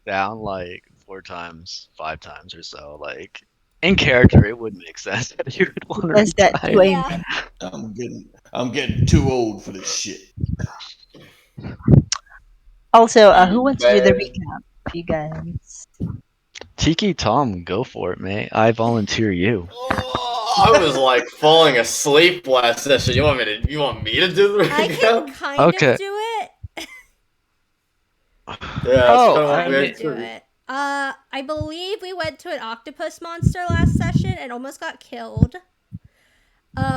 down like 4 times, 5 times or so. Like in character, it would make sense that you would want to Does that to retire. a Yeah. I'm getting too old for this shit. Also, who wants to do the Man. recap? You guys. Tiki Tom, go for it, mate. I volunteer you. Oh, I was like falling asleep last session. You want me to do the I can recap? kind Okay. of do it. Yeah, it's Oh, kind of I Kind mean, of do it. I believe we went to an octopus monster last session and almost got killed.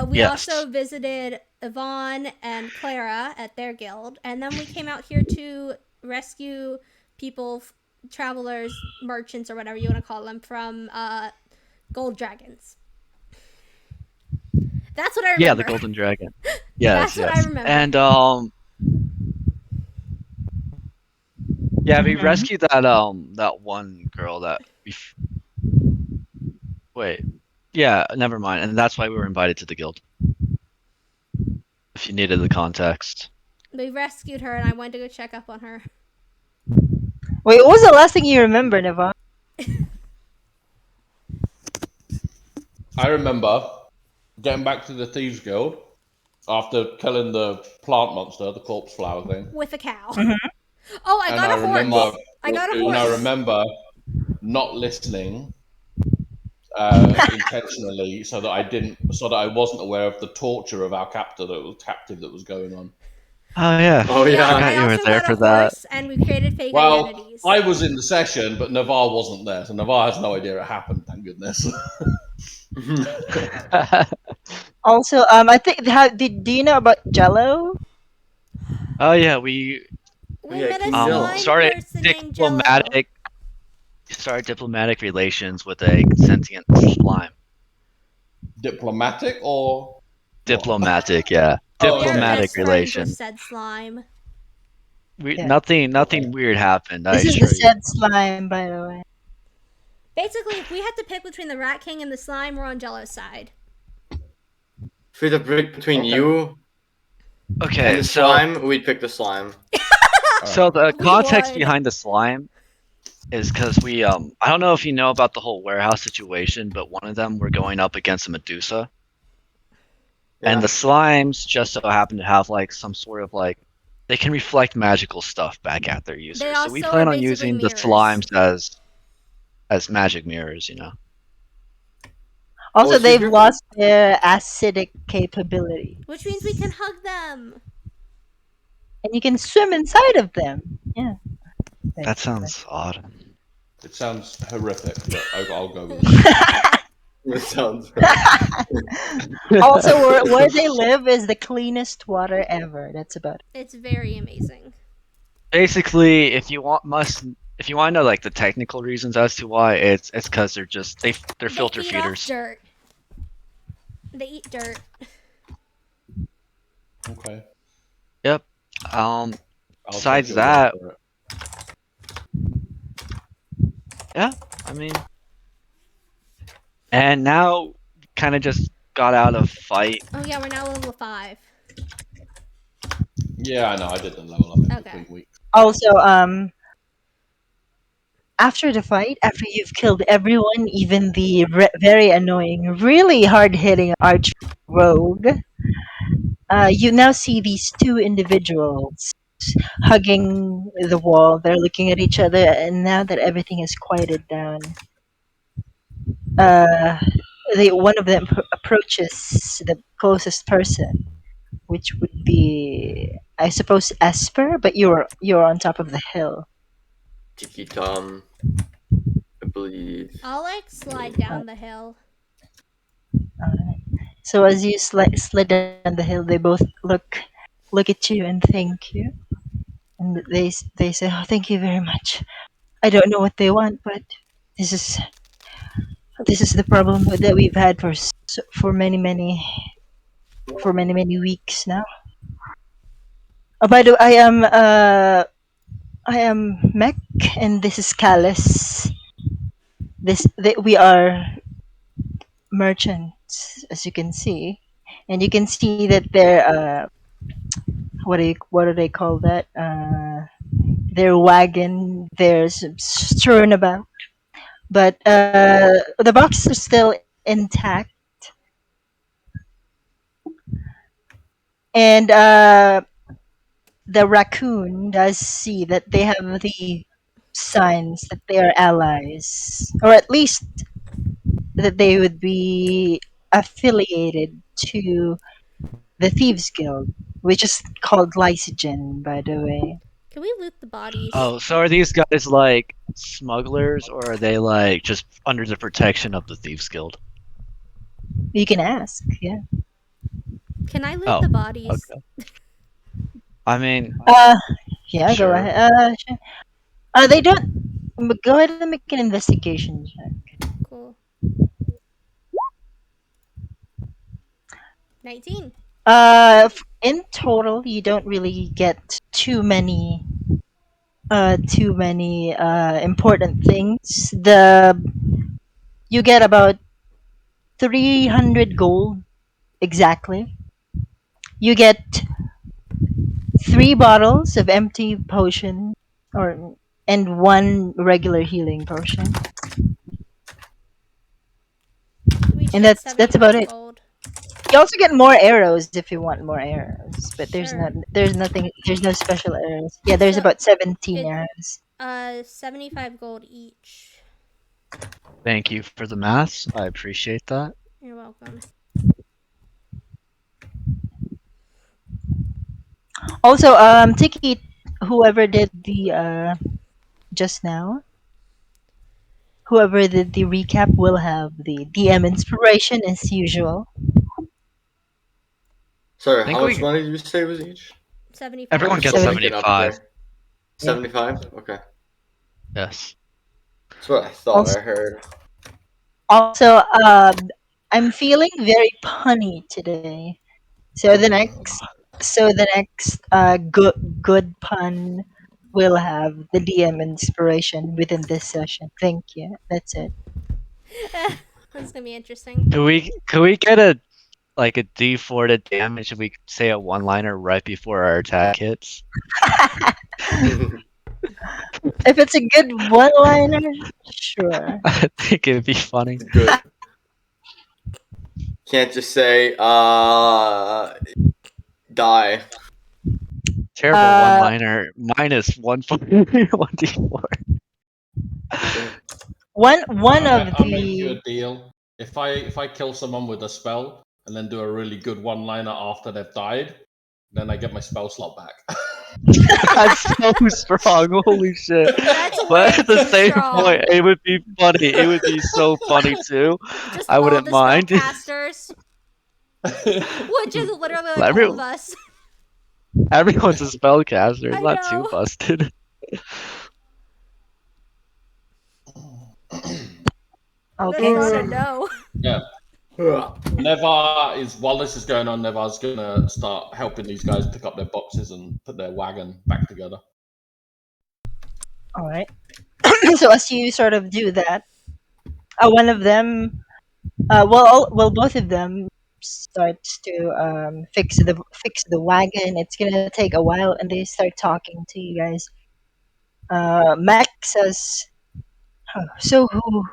We yes. also visited Yvonne and Clara at their guild, and then we came out here to rescue people, travelers, merchants, or whatever you want to call them, from gold dragons. That's what I remember. Yeah, the Golden Dragon. Yes, That's what I yes. remember. And yeah, we Mhm. rescued that one girl that wait. Yeah, never mind. And that's why we were invited to the guild. If you needed the context. We rescued her, and I went to go check up on her. Wait, what was the last thing you remember, Neva? I remember getting back to the Thieves Guild after killing the plant monster, the corpse flower thing. With a cow. Mhm. Oh, I And got I a horse. remember, I got a and I horse. remember not listening intentionally, so that I wasn't aware of the torture of our captive that was going on. Oh yeah. Oh, yeah. I forgot I you were also there got for a that. horse, and we created fake Well, identities. I was in the session, but Navar wasn't there, so Navar has no idea it happened. Thank goodness. Also, I think do you know about Jello? Oh yeah, we We Yeah, met a King slime Jello. started person named Jello. diplomatic relations with a sentient slime. Diplomatic or Diplomatic, yeah. Oh, We are okay. Diplomatic best friends with relations. said slime. Yeah. Nothing weird happened, I This is the assure you. said slime, by the way. Basically, if we had to pick between the Rat King and the slime, we're on Jello's side. If we had to pick between Okay. you and Okay, the so slime, we'd pick the slime. so the We context would. behind the slime is because we I don't know if you know about the whole warehouse situation, but one of them we're going up against a Medusa. And the slimes just so happen to have like some sort of like they can reflect magical stuff back at their users. So we also plan are on basically using the mirrors. slimes as magic mirrors, you know. Also, so they've you're- lost their acidic capability, Which means we can hug them. and you can swim inside of them. Yeah. That sounds odd. It sounds horrific, but I'll go with it. It sounds Also, where they live is the cleanest water ever. That's about it. It's very amazing. Basically, if you want to know like the technical reasons as to why, it's because they're filter They eat feeders. off dirt. They eat dirt. Okay. Yep. I'll Besides take your that, word for it. yeah, I mean, and now kind of just got out of fight. Oh yeah, we're now level 5. Yeah, I know. I didn't level up in Okay. between weeks. Also, after the fight, after you've killed everyone, even the very annoying, really hard-hitting arch rogue, you now see these two individuals hugging the wall. They're looking at each other, and now that everything is quieted down, uh, one of them approaches the closest person, which would be, I suppose, Esper. But you're on top of the hill. Tiki Tom, I believe. I'll like slide down the hill. So as you slid down the hill, they both look at you and thank you, and they say, "Oh, thank you very much." I don't know what they want, but this is this is the problem that we've had for many weeks now. Oh, by the way, I am Mech, and this is Callus. We are merchants, as you can see, and you can see that they're what do they call that? their wagon, they're strewn about. But the boxes are still intact, and the raccoon does see that they have the signs that they are allies, or at least that they would be affiliated to the Thieves Guild, which is called Lycogen, by the way. Can we loot the bodies? Oh, so are these guys like smugglers, or are they like just under the protection of the Thieves Guild? You can ask, yeah. Can I loot Oh, the bodies? okay. I mean, Yeah, go sure. ahead. Sure. They don't. Go ahead and make an investigation check. Cool. 19. In total, you don't really get too many important things. You get about 300 gold exactly. You get 3 bottles of empty potion, or and 1 regular healing potion, We each and get that's about 75 it. gold. You also get more arrows if you want more arrows, but Sure. there's no special arrows. Yeah, there's So about 17 it arrows. 75 gold each. Thank you for the maths. I appreciate that. You're welcome. Also, Tiki, whoever did the just now, whoever did the recap will have the DM inspiration as usual. Sorry, I think how much money did you say was each? 75. everyone I'm gets still picking up 75. there. Yeah. 75? Okay. Yes. That's what I thought Also, I heard. also, I'm feeling very punny today. So the next good pun will have the DM inspiration within this session. Thank you. That's it. That's gonna be interesting. Could we get a like a D4 to damage if we say a one-liner right before our attack hits? If it's a good one-liner, sure. I think it'd be funny. Good. Can't just say, die. Terrible Uh, one-liner minus 1d4. one of I'll make you the a deal. If I kill someone with a spell and then do a really good one-liner after they've died, then I get my spell slot back. That's so strong. Holy shit. That's way But at the too same strong. point, it would be funny. It would be so funny too. Just I all wouldn't the mind. spellcasters, which is literally like Every- all of us. Everyone's a spellcaster. It's I not too know. busted. That's okay. not So, a no. Yeah. While this is going on, Nevar's gonna start helping these guys pick up their boxes and put their wagon back together. all right. So as you sort of do that, one of them, both of them starts to fix the wagon. It's gonna take a while, and they start talking to you guys. Max says, "Huh, so who?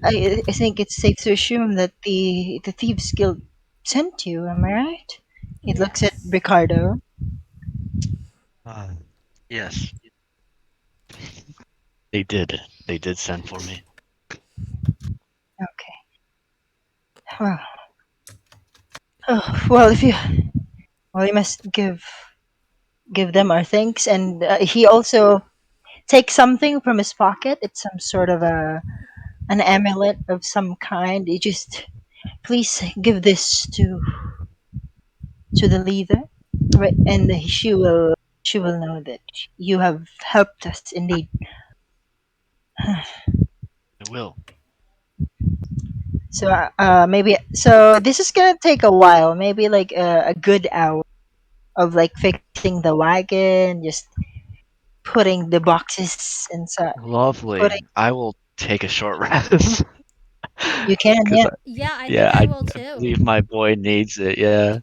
I think it's safe to assume that the thieves guild sent you. Am I right?" He looks at Yes. Ricardo. Yes. They did. They did send for me. Okay. Well, well, we must give them our thanks, and he also takes something from his pocket. It's some sort of an amulet of some kind. He just please give this to the leader, right? And she will know that you have helped us indeed. I will. So this is gonna take a while, maybe like a good hour of like fixing the wagon, just putting the boxes inside, putting. Lovely. I will take a short rest. You can, Because yeah. Yeah, I yeah, think I I will too. believe my boy needs it. Yeah.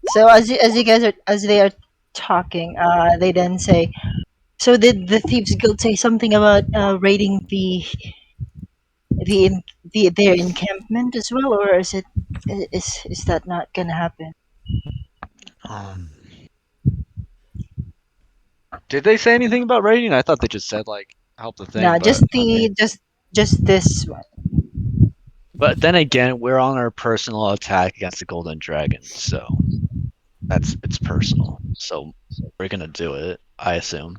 So as you guys are as they are talking, they then say, "So did the thieves guild say something about raiding their encampment as well, or is that not gonna happen?" Um, did they say anything about raiding? I thought they just said like help the thing, No, but okay. just this one. But then again, we're on our personal attack against the golden dragon, so it's personal. So we're gonna do it, I assume.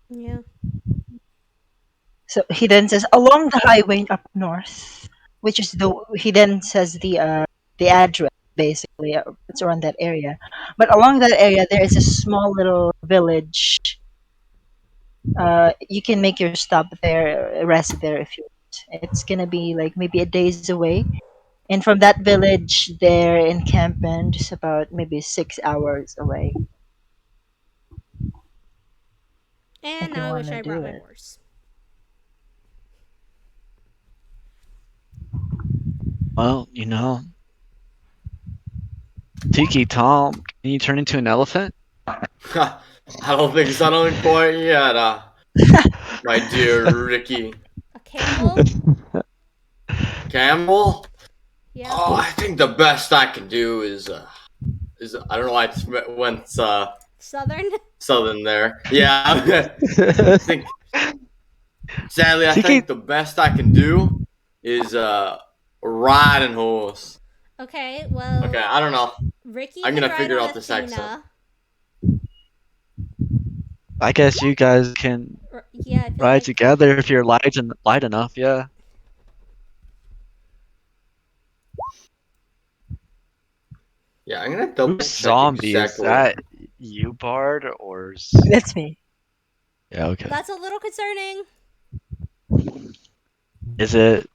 Yeah. So he then says, "Along the highway up north," which is he then says the address basically. It's around that area, but along that area there is a small little village. You can make your stop there, rest there if you want. It's gonna be like maybe a day's away. And from that village, their encampment is about maybe 6 hours away. And If you now I want wish to I do brought my it. horse. Well, Tiki Tom, can you turn into an elephant? I don't think so. Not quite yet, my dear Ricky. A camel? Camel? Yeah. Oh, I think the best I can do is I don't know why I went Southern? southern there. Yeah, I think sadly I Tiki, think the best I can do is riding horse. Okay, Okay, well, I don't know. Ricky I'm can gonna ride figure on out this accent. Athena. I guess you guys can Yeah, I feel ride like. together if you're light enough. Yeah. Yeah, I'm gonna double Who's check zombie? Is exactly. that you, Bard, or? That's me. Yeah. Okay. That's a little concerning. Is it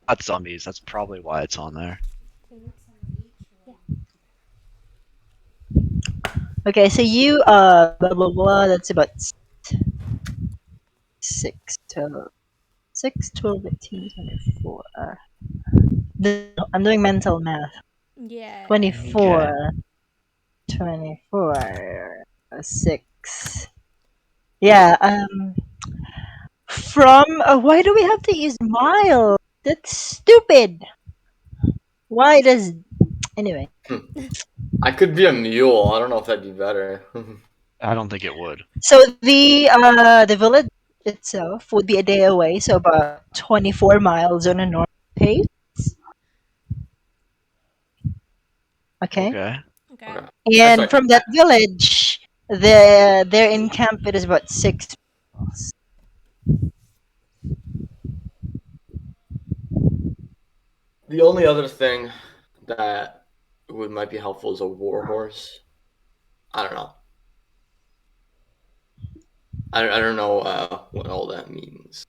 not zombies? That's probably why it's on there. Okay, so you blah blah blah. That's about 6, 12, 6, 12, 18, 24. I'm doing mental math. Yeah. Okay. 24, 24, 6. Yeah. From why do we have to use mile? That's stupid. Why does anyway? I could be a mule. I don't know if that'd be better. I don't think it would. So the village itself would be a day away, so about 24 miles on a north pace. Okay, Okay. Okay. Okay, that's and right. from that village, their encampment is about 6 miles. The only other thing that might be helpful is a warhorse. I don't know. I don't know what all that means.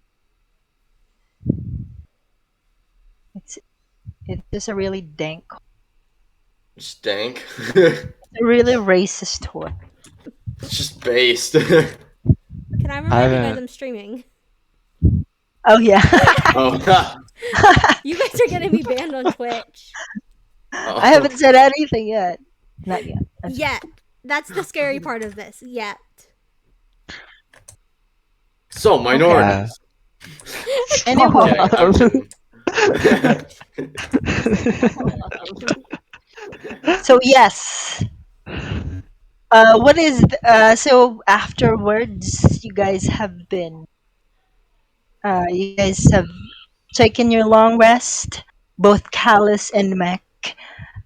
It's it's just a really dank, Stank. a really racist horse. It's just based. Can I I remind you guys haven't. I'm streaming? Oh yeah, Oh, You guys are getting me banned on Twitch. I haven't said anything yet. Not yet. Okay. Yet. That's the scary part of this. Yet. So minorities. Anyway, I'm kidding. so yes. What is so afterwards? You guys have taken your long rest. Both Callus and Mac,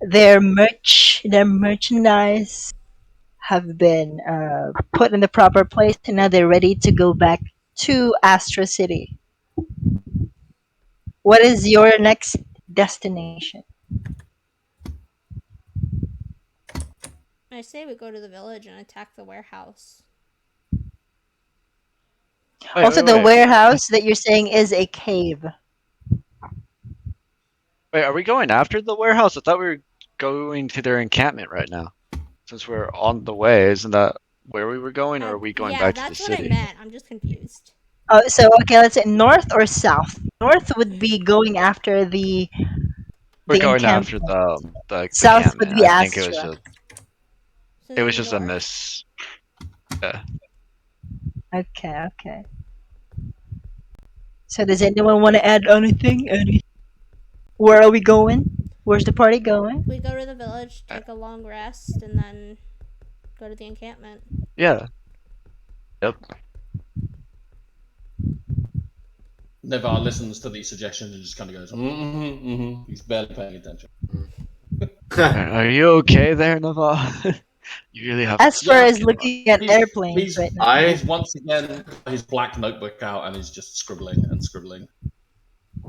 their merchandise have been put in the proper place, and now they're ready to go back to Astra City. What is your next destination? I say we go to the village and attack the warehouse. Also, the Wait. warehouse that you're saying is a cave. Wait, are we going after the warehouse? I thought we were going to their encampment right now. Since we're on the way, isn't that where we were going, or are we going Yeah, back to the that's what I city? meant. I'm just confused. Oh, so okay, let's say north or south. North would be going after We're the going after encampment. the South would encampment. be I think it was Astra. just It was just a north. miss. Yeah. Okay. So does anyone want to add anything? Where are we going? Where's the party going? We go to the village, take a long rest, and then go to the encampment. Yeah. Yep. Nevar listens to these suggestions and just kind of goes, He's barely paying attention. Are you okay there, Nava? You really have. As far Yeah, as looking at airplanes right now. He's once again got his black notebook out and he's just scribbling and scribbling.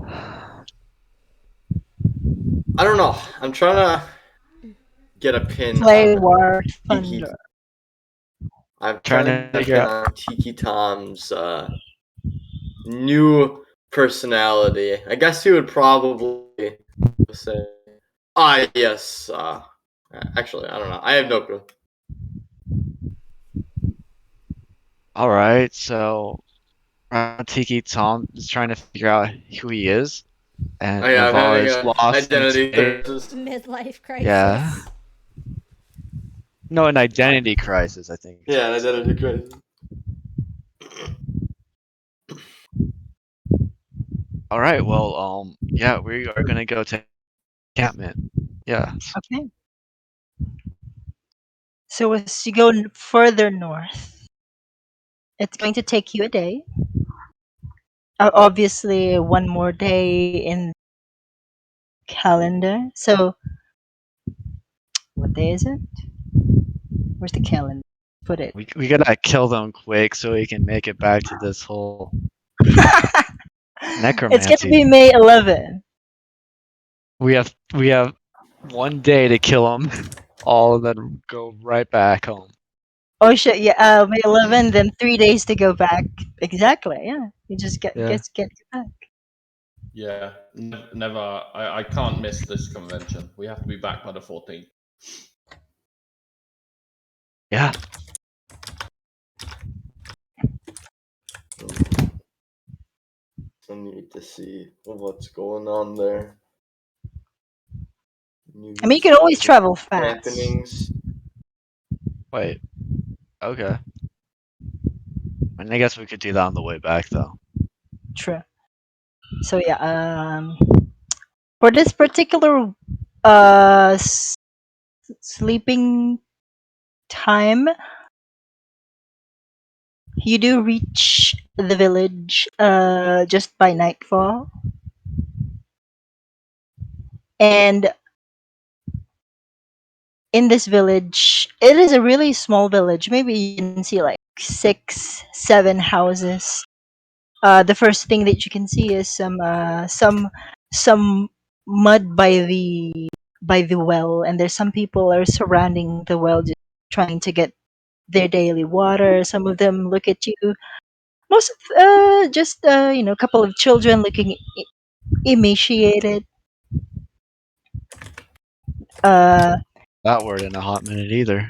I don't know. I'm trying to get a pin Play on War Tiki. Thunder. I'm Trying trying to to figure pin out. on Tiki Tom's new personality. I guess he would probably say, yes. Actually, I don't know. I have no clue. All right, so Tiki Tom is trying to figure out who he is, and I'm Navar having is a lost in identity space. crisis. Midlife crisis. Yeah. No, an identity crisis, I think. Yeah, an identity crisis. All right, well, yeah, we are gonna go to encampment. Yeah. Okay. So as you go further north, it's going to take you a day. Obviously, one more day in calendar. So, what day is it? Where's the calendar? Put it. We gotta kill them quick so we can make it back to this whole It's gonna necromancy. be May 11. We have 1 day to kill them all, and then go right back home. Oh shit! Yeah, May 11. Then 3 days to go back. Exactly. Yeah, you just get Yeah. get back. Yeah, never. I can't miss this convention. We have to be back by the 14th. Yeah. I need to see what's going on there. I mean, you can always travel fast. Happenings. Wait. Okay. And I guess we could do that on the way back, though. True. So yeah, for this particular uh sleeping time, you do reach the village just by nightfall, and in this village, it is a really small village. Maybe you can see like 6, 7 houses. The first thing that you can see is some mud by the well, and there's some people are surrounding the well, just trying to get their daily water. Some of them look at you. Most just a couple of children looking emaciated. Uh, That word in a hot minute either.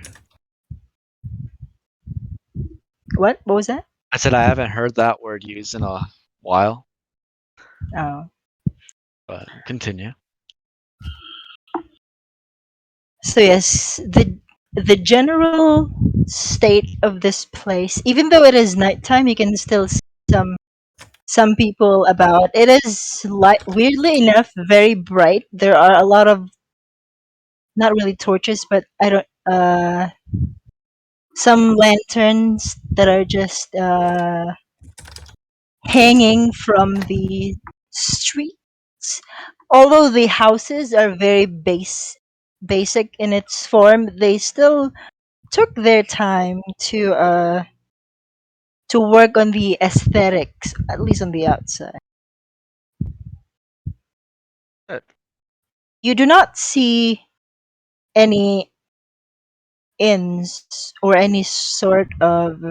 what was that? I said I haven't heard that word used in a while, Oh. but continue. So yes, the general state of this place, even though it is nighttime, you can still see some people about. It is weirdly enough very bright. There are a lot of, not really torches, but I don't some lanterns that are just hanging from the streets. Although the houses are very basic in its form, they still took their time to work on the aesthetics, at least on the outside. Good. You do not see any inns or any sort of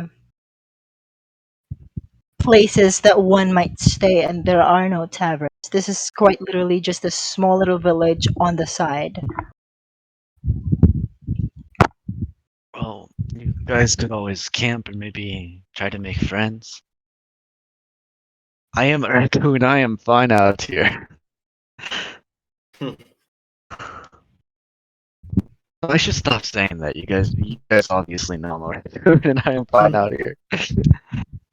places that one might stay, and there are no taverns. This is quite literally just a small little village on the side. Well, you guys could always camp and maybe try to make friends. I am a raccoon. I am fine out here. I should stop saying that. You guys obviously know more than I am fine out here.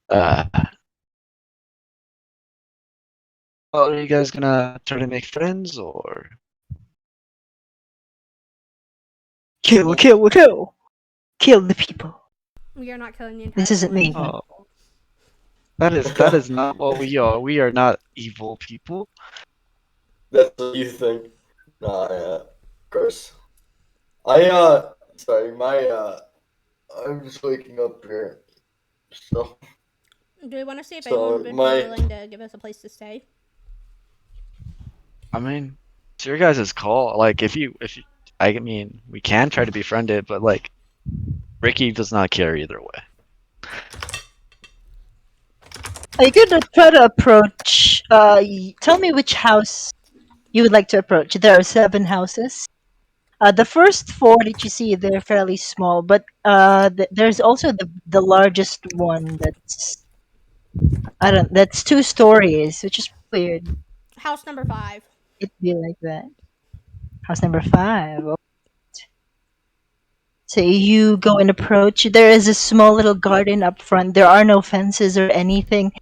Uh, well, are you guys gonna try to make friends or? Kill, kill, kill. Kill the people. We are not killing the entire This isn't me. village. Oh, that is not what we are. We are not evil people. That's what you think. Nah, yeah. Of course. Sorry, I'm just waking up here. So, Do we want to see if anyone so would be my, willing to give us a place to stay? I mean, it's your guys' call. Like, if you, I mean, we can try to befriend it, but like, Ricky does not care either way. Are you gonna try to approach? Tell me which house you would like to approach. There are 7 houses. The first 4 that you see, they're fairly small, but there's also the largest one that's I don't. That's 2 stories, which is weird. House number 5. It'd be like that. House number 5. So you go and approach. There is a small little garden up front. There are no fences or anything.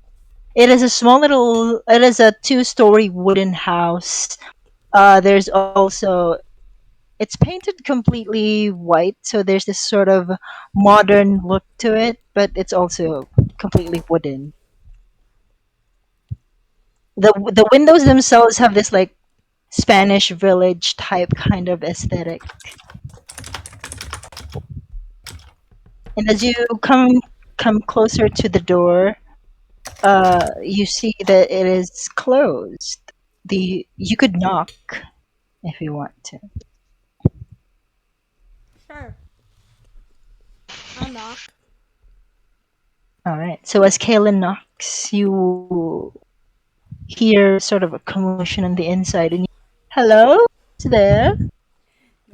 It is a small little. It is a 2-story wooden house. There's also. It's painted completely white, so there's this sort of modern look to it, but it's also completely wooden. The windows themselves have this like Spanish village type kind of aesthetic. And as you come closer to the door, you see that it is closed. You could knock if you want to. Sure. I'll knock. All right. So as Kaylin knocks, you hear sort of a commotion on the inside, and hello, who's there?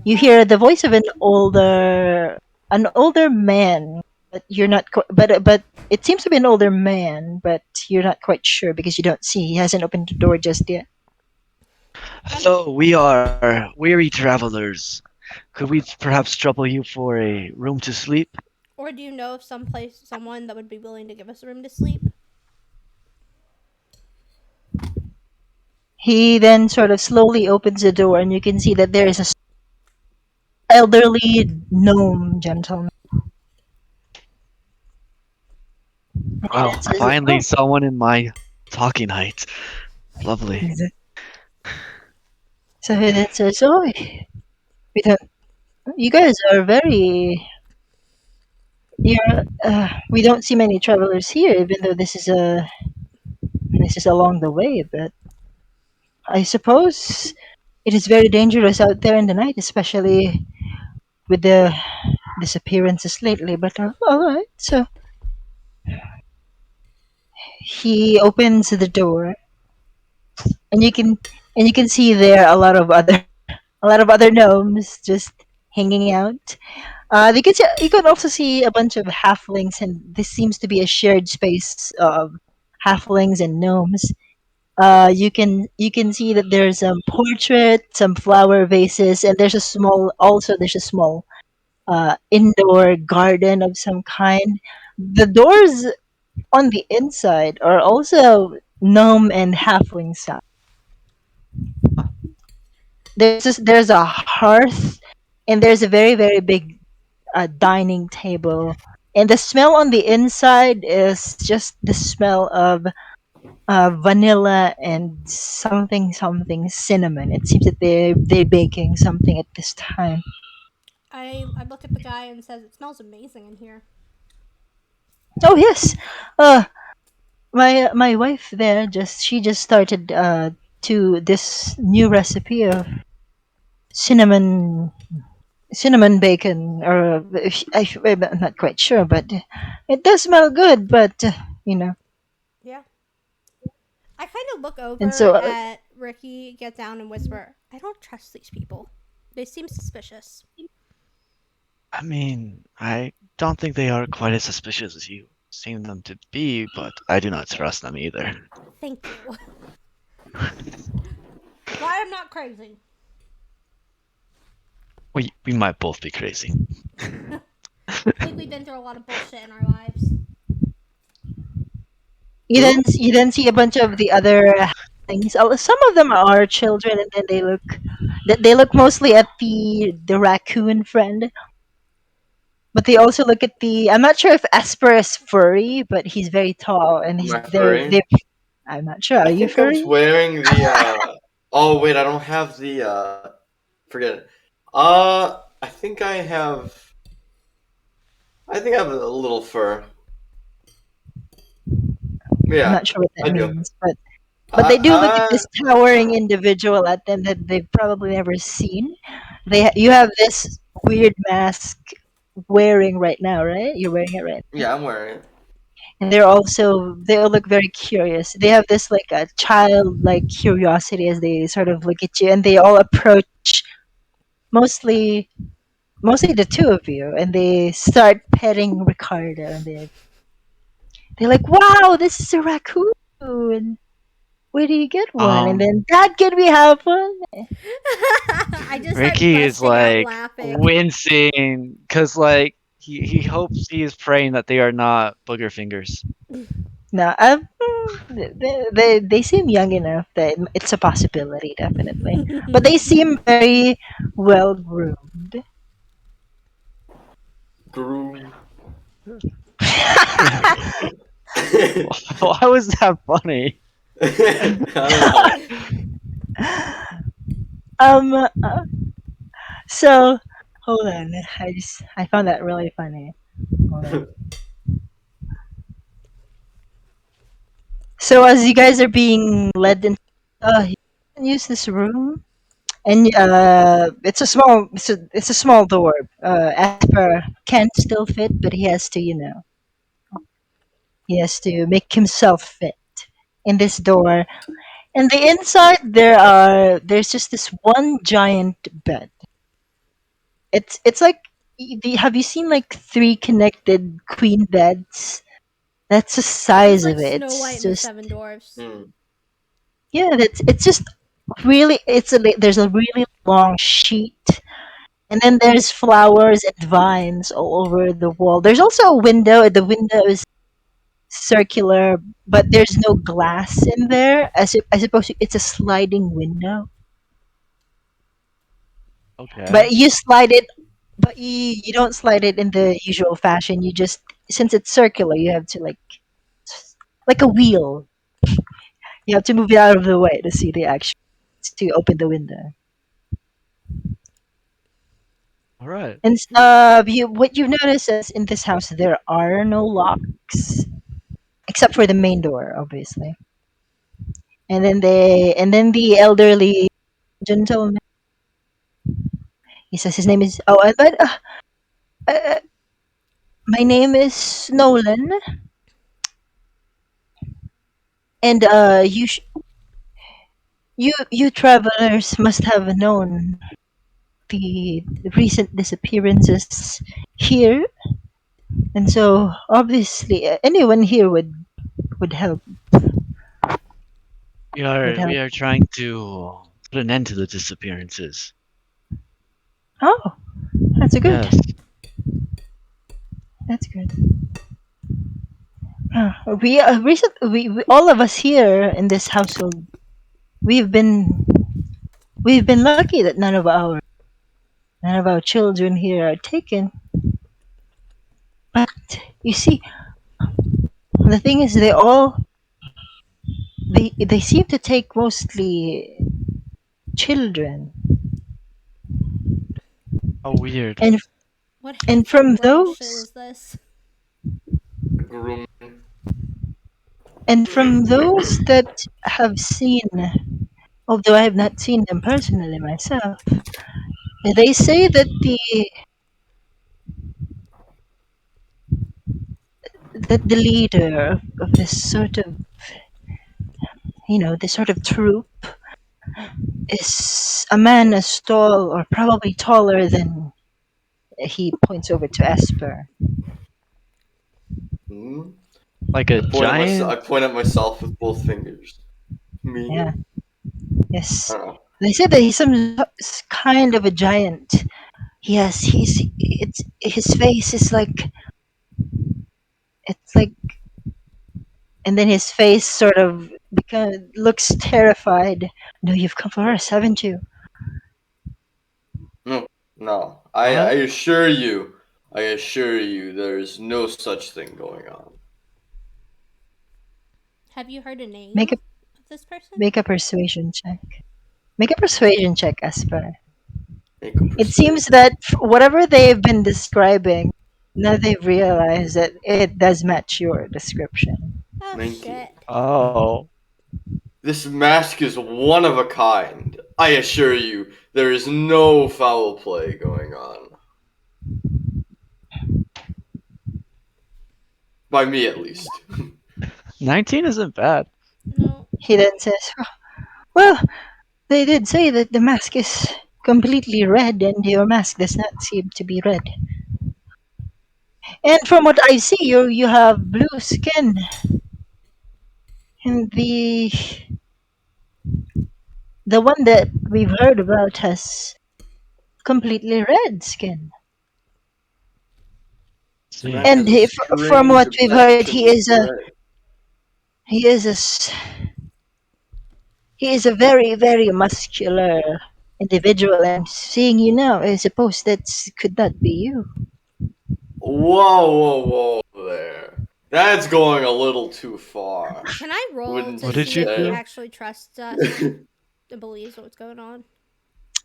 You hear the voice of an older man, but you're not. But it seems to be an older man, but you're not quite sure because you don't see. He hasn't opened the door just yet. Hello, we are weary travelers. Could we perhaps trouble you for a room to sleep? Or do you know of someone that would be willing to give us a room to sleep? He then sort of slowly opens the door, and you can see that there is a elderly gnome gentleman. And he Well, then says, finally someone in my talking height. Lovely. so he then says, "Oh, we don't. You guys are very. We don't see many travelers here, even though this is along the way. But I suppose it is very dangerous out there in the night, especially with the disappearances lately. But all right." So he opens the door, and you can see there a lot of other gnomes just hanging out. You can also see a bunch of halflings, and this seems to be a shared space of halflings and gnomes. You can see that there's some portrait, some flower vases, and there's a small indoor garden of some kind. The doors on the inside are also gnome and halfling style. There's a hearth, and there's a very very big dining table, and the smell on the inside is just the smell of vanilla and something something cinnamon. It seems that they're baking something at this time. I look at the guy and says, "It smells amazing in here." Oh yes, uh, my wife there she just started to this new recipe of cinnamon cinnamon bacon, or I'm not quite sure, but it does smell good. But you know, Yeah. I kind of look and over so at Ricky, get down, and whisper, "I don't trust these people. They seem suspicious." I mean, I don't think they are quite as suspicious as you seem them to be, but I do not trust them either. Thank you. Why I'm not crazy. We might both be crazy. I think we've been through a lot of bullshit in our lives. You then see a bunch of the other things. Some of them are children, and then they look mostly at the raccoon friend. But they also look at the. I'm not sure if Esper is furry, but he's very tall, and Am he's I they furry? they. I'm not sure. Are I you think I was furry? wearing the. Oh wait, I don't have the. Forget it. I think I have. I think I have a little fur. I'm Yeah, not sure what I that do. means, but they do look at I this towering individual at them that they've probably never seen. You have this weird mask wearing right now, right? You're wearing it right now. yeah, I'm wearing it. And they all look very curious. They have this like a childlike curiosity as they sort of look at you, and they all approach mostly mostly the two of you, and they start petting Ricardo, and they're like, "Wow, this is a raccoon. Where do you get one?" And Um, then, "Dad, can we have one?" I just start Ricky is busting out like laughing. wincing because like he hopes he is praying that they are not booger fingers. No, they seem young enough that it's a possibility, definitely. But they seem very well groomed. Groom. Why was that funny? I don't know. um. So hold on. I found that really funny. Hold on. So as you guys are being led in, you can use this room, and it's a small door. Asper can still fit, but he has to make himself fit in this door. And the inside there's just this one giant bed. It's like have you seen like three connected queen beds? That's the It's size like of it. Snow White It's and the just Seven Dwarfs. Hmm. yeah, it's just really there's a really long sheet, and then there's flowers and vines all over the wall. There's also a window. The window is circular, but there's no glass in there. I suppose it's a sliding window. Okay. But you slide it, but you don't slide it in the usual fashion. You just since it's circular, you have to like a wheel. You have to move it out of the way to see the action to open the window. All right. And what you've noticed is in this house there are no locks except for the main door, obviously. And then the elderly gentleman. He says his name is but uh, my name is Nolan, and you travelers must have known the recent disappearances here, and so obviously anyone here would help. Would We help. are trying to put an end to the disappearances. Oh, that's a good. Yes. That's good. We all of us here in this household, we've been we've been lucky that none of our children here are taken. But you see, the thing is, they seem to take mostly children, How weird. and What and what from level shit those is this? Groom. and from those that have seen, although I have not seen them personally myself, they say that the leader of this sort of this sort of troop is a man as tall or probably taller than he points over to Esper. Hmm? Like a I giant. point at myself with both fingers. Me? Yeah, I yes. don't know. They said that he's some kind of a giant, Yes, it's his face is like it's like, and then his face sort of looks terrified. No, you've come for us, haven't you? No, no. I What? assure you, there is no such thing going on. Have you heard a name Make a of this person? make a persuasion check. Make a persuasion check, Esper. Make a It seems persuasion. that whatever they've been describing, now they've realized that it does match your description. Oh 19. shit. Oh. This mask is one of a kind. I assure you, there is no foul play going on. By me, at least. 19 isn't bad. No. He then says, "Oh, well, they did say that the mask is completely red, and your mask does not seem to be red. And from what I see, you have blue skin, and the one that we've heard about has completely red skin. The See. mask has And a if, from strange what we've heard, obsession with red. he is he is a very very muscular individual. I'm seeing you now. I suppose that could not be you. Whoa, whoa, whoa there. That's going a little too far. Can I roll Wouldn't to What you did see you if he do? say? actually trusts us and believes what's going on?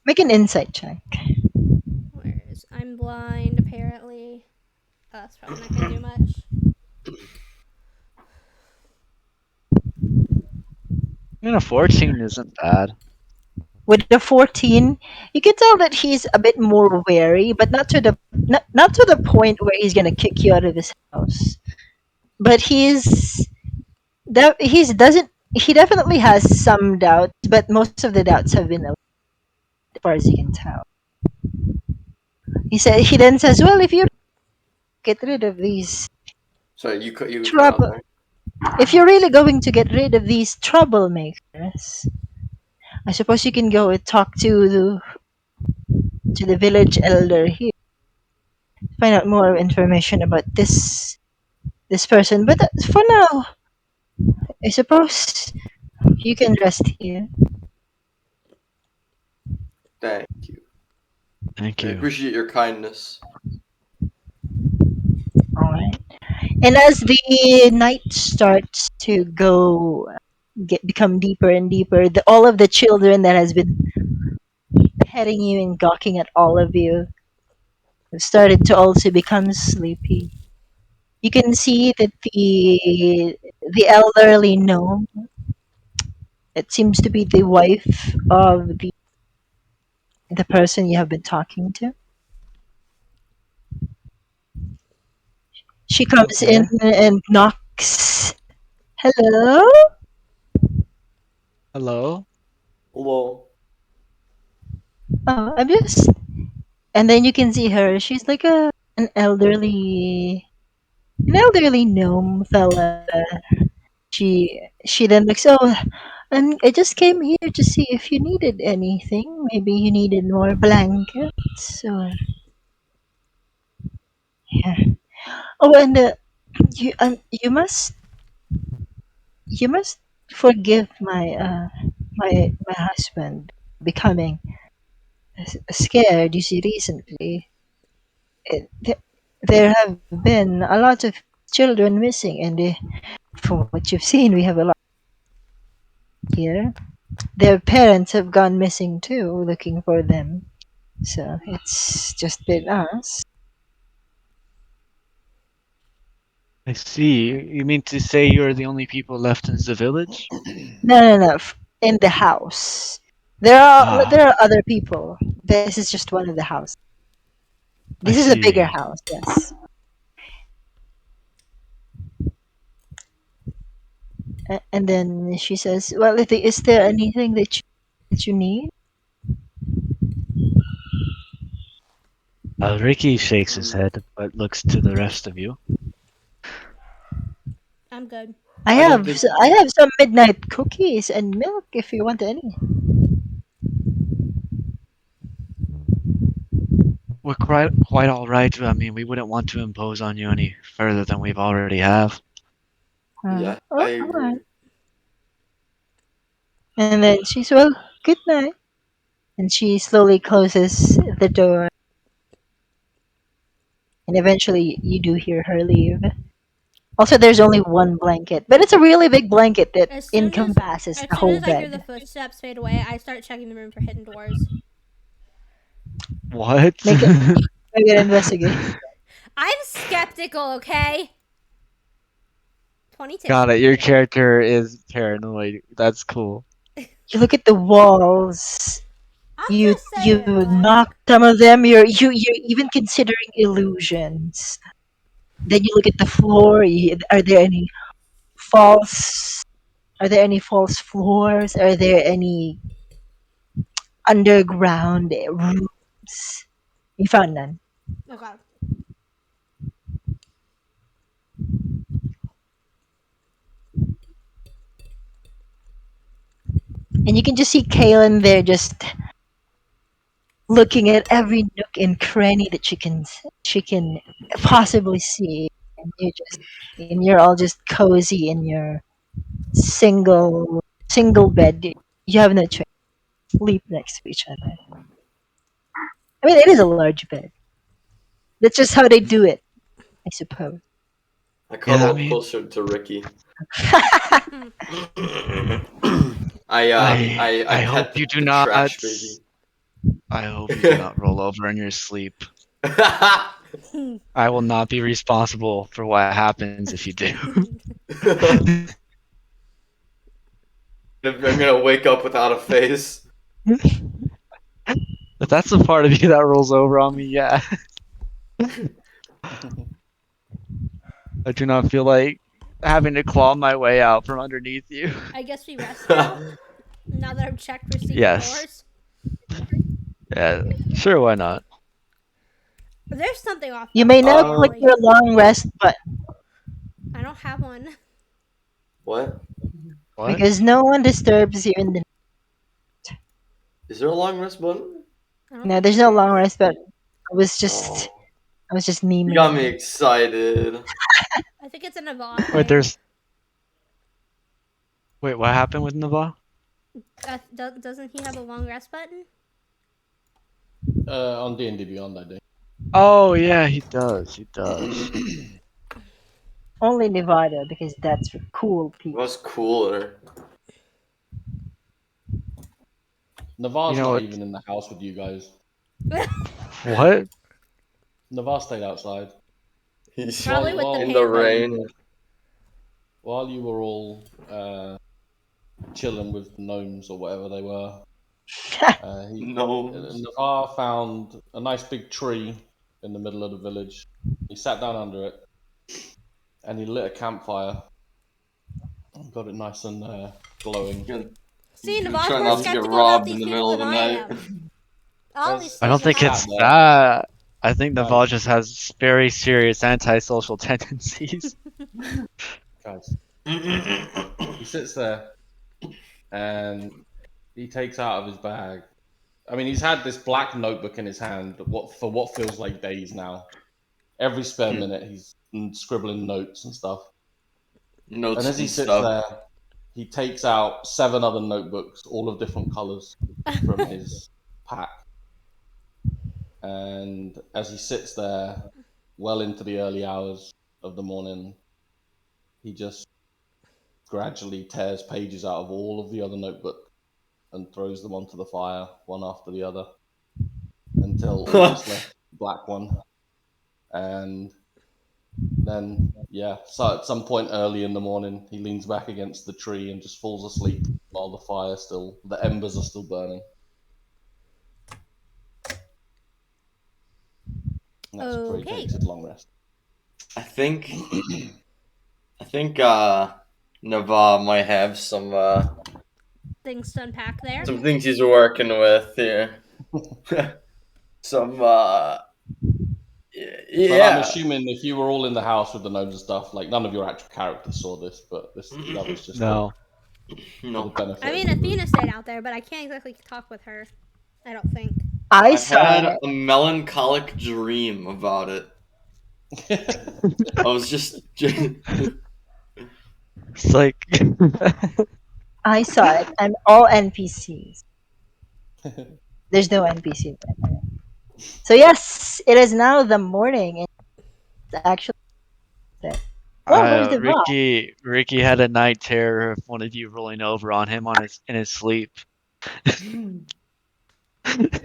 Make an insight check. Where is I'm blind apparently. Oh, that's probably not gonna do much. I mean, a 14 isn't bad. With the 14, you can tell that he's a bit more wary, but not to the point where he's gonna kick you out of his house. But he's doesn't he definitely has some doubts, but most of the doubts have been eliminated as far as you can tell. He then says, "Well, if you get rid of these Sorry, you cut out trouble, there. if you're really going to get rid of these troublemakers, I suppose you can go and talk to the village elder here, find out more information about this person. But for now, I suppose you can rest here." Thank you. Thank I you. appreciate your kindness. All right. And as the night starts to become deeper and deeper, all of the children that has been petting you and gawking at all of you have started to also become sleepy. You can see that the elderly gnome, it seems to be the wife of the person you have been talking to. She comes in Okay. and knocks. Hello? Hello? Hello. Oh, I'm just. And then you can see her. She's like an elderly gnome fella. She then looks. Oh, and I just came here to see if you needed anything. Maybe you needed more blankets or yeah. Oh, and you must forgive my husband becoming scared. You see, recently there have been a lot of children missing, and from what you've seen, we have a lot here. Their parents have gone missing too, looking for them. So it's just been us. I see. You mean to say you're the only people left in the village? No, no, no. In the house, there are Ah, there are other people. This is just one of the houses. I This is a bigger see. house, yes. And then she says, "Well, is there anything that you need?" Ricky shakes his Mm, head, but looks to the rest of you. I'm good. I I don't have think. I have some midnight cookies and milk if you want any. What quite all right. I mean, we wouldn't want to impose on you any further than we've already have. Yeah, Oh, I all agree. right. And then she's, well, good night. And she slowly closes the door. And eventually you do hear her leave. Also, there's only one blanket, but it's a really big blanket that As soon encompasses the soon whole as I hear the bed. footsteps fade away, I start checking the room for hidden doors. What? Make an investigation. I'm skeptical, okay? 22. Got it. Your character is paranoid. That's cool. You look at the walls. I'm You just saying, knock like, some of them. You're even considering illusions. Then you look at the floor. Are there any false? Are there any false floors? Are there any underground rooms? You found none. oh god. And you can just see Kaylin there, just looking at every nook and cranny that she can possibly see. And you're all just cozy in your single bed. You have no choice. Sleep next to each other. I mean, it is a large bed. That's just how they do it, I suppose. I Yeah, cuddle I up mean, closer to Ricky. Hmm. I I hope pet you do the not. trash baby. I hope you do not roll over in your sleep. I will not be responsible for what happens if you do. I'm gonna wake up without a face. If that's the part of you that rolls over on me, yeah. I do not feel like having to claw my way out from underneath you. I guess we rest now. Now that I've checked for secret Yes. doors. Yeah, sure, why not? There's something off You about may this now click family. your long rest button I don't have one. What? What? because no one disturbs you in the. Is there a long rest button? I don't No, think there's there no long is. rest button. I was just, Oh, I was just you got me memeing. excited. I think it's a Nava Wait, thing. Wait, what happened with Nava? Doesn't he have a long rest button? On D&D Beyond, I do. Oh, yeah, he does. He does. Only Nevada because that's for cool people. What's cooler? Navarre's You know not what? even in the house with you guys. What? Navarre stayed outside. He's Probably with the in the panda. rain. While you were all chilling with gnomes or whatever they were, Gnomes. Navarre found a nice big tree in the middle of the village. He sat down under it and he lit a campfire. Got it nice and glowing. See, Gonna Nava's try more not to get skeptical about robbed in these the people middle of than the I night. am. I'll at least I say don't think that. it's that. I think Guys. Naval just has very serious antisocial tendencies. Guys, he sits there and he takes out of his bag. I mean, he's had this black notebook in his hand for what feels like days now. Every spare minute, he's scribbling notes and stuff. Notes And as he and sits stuff. there, he takes out 7 other notebooks, all of different colors, from his pack. And as he sits there, well into the early hours of the morning, he just gradually tears pages out of all of the other notebooks and throws them onto the fire, one after the other, until all that's left the black one. And then, yeah, so at some point early in the morning, he leans back against the tree and just falls asleep while the embers are still burning. And that's where he Okay. takes his long rest. I think Nava might have some Things to unpack there. some things he's working with here. Some yeah. But I'm assuming if you were all in the house with the gnomes and stuff, like none of your actual characters saw this, but that was just No. for the benefit. I mean, of the group. Athena stayed out there, but I can't exactly talk with her. I don't think. I I've saw had it. a melancholic dream about it. I was just. It's like I saw it. And all NPCs. There's no NPC. So yes, it is now the morning. It's actually well, where's the vibe? Ricky had a night terror of one of you rolling over on him in his sleep. He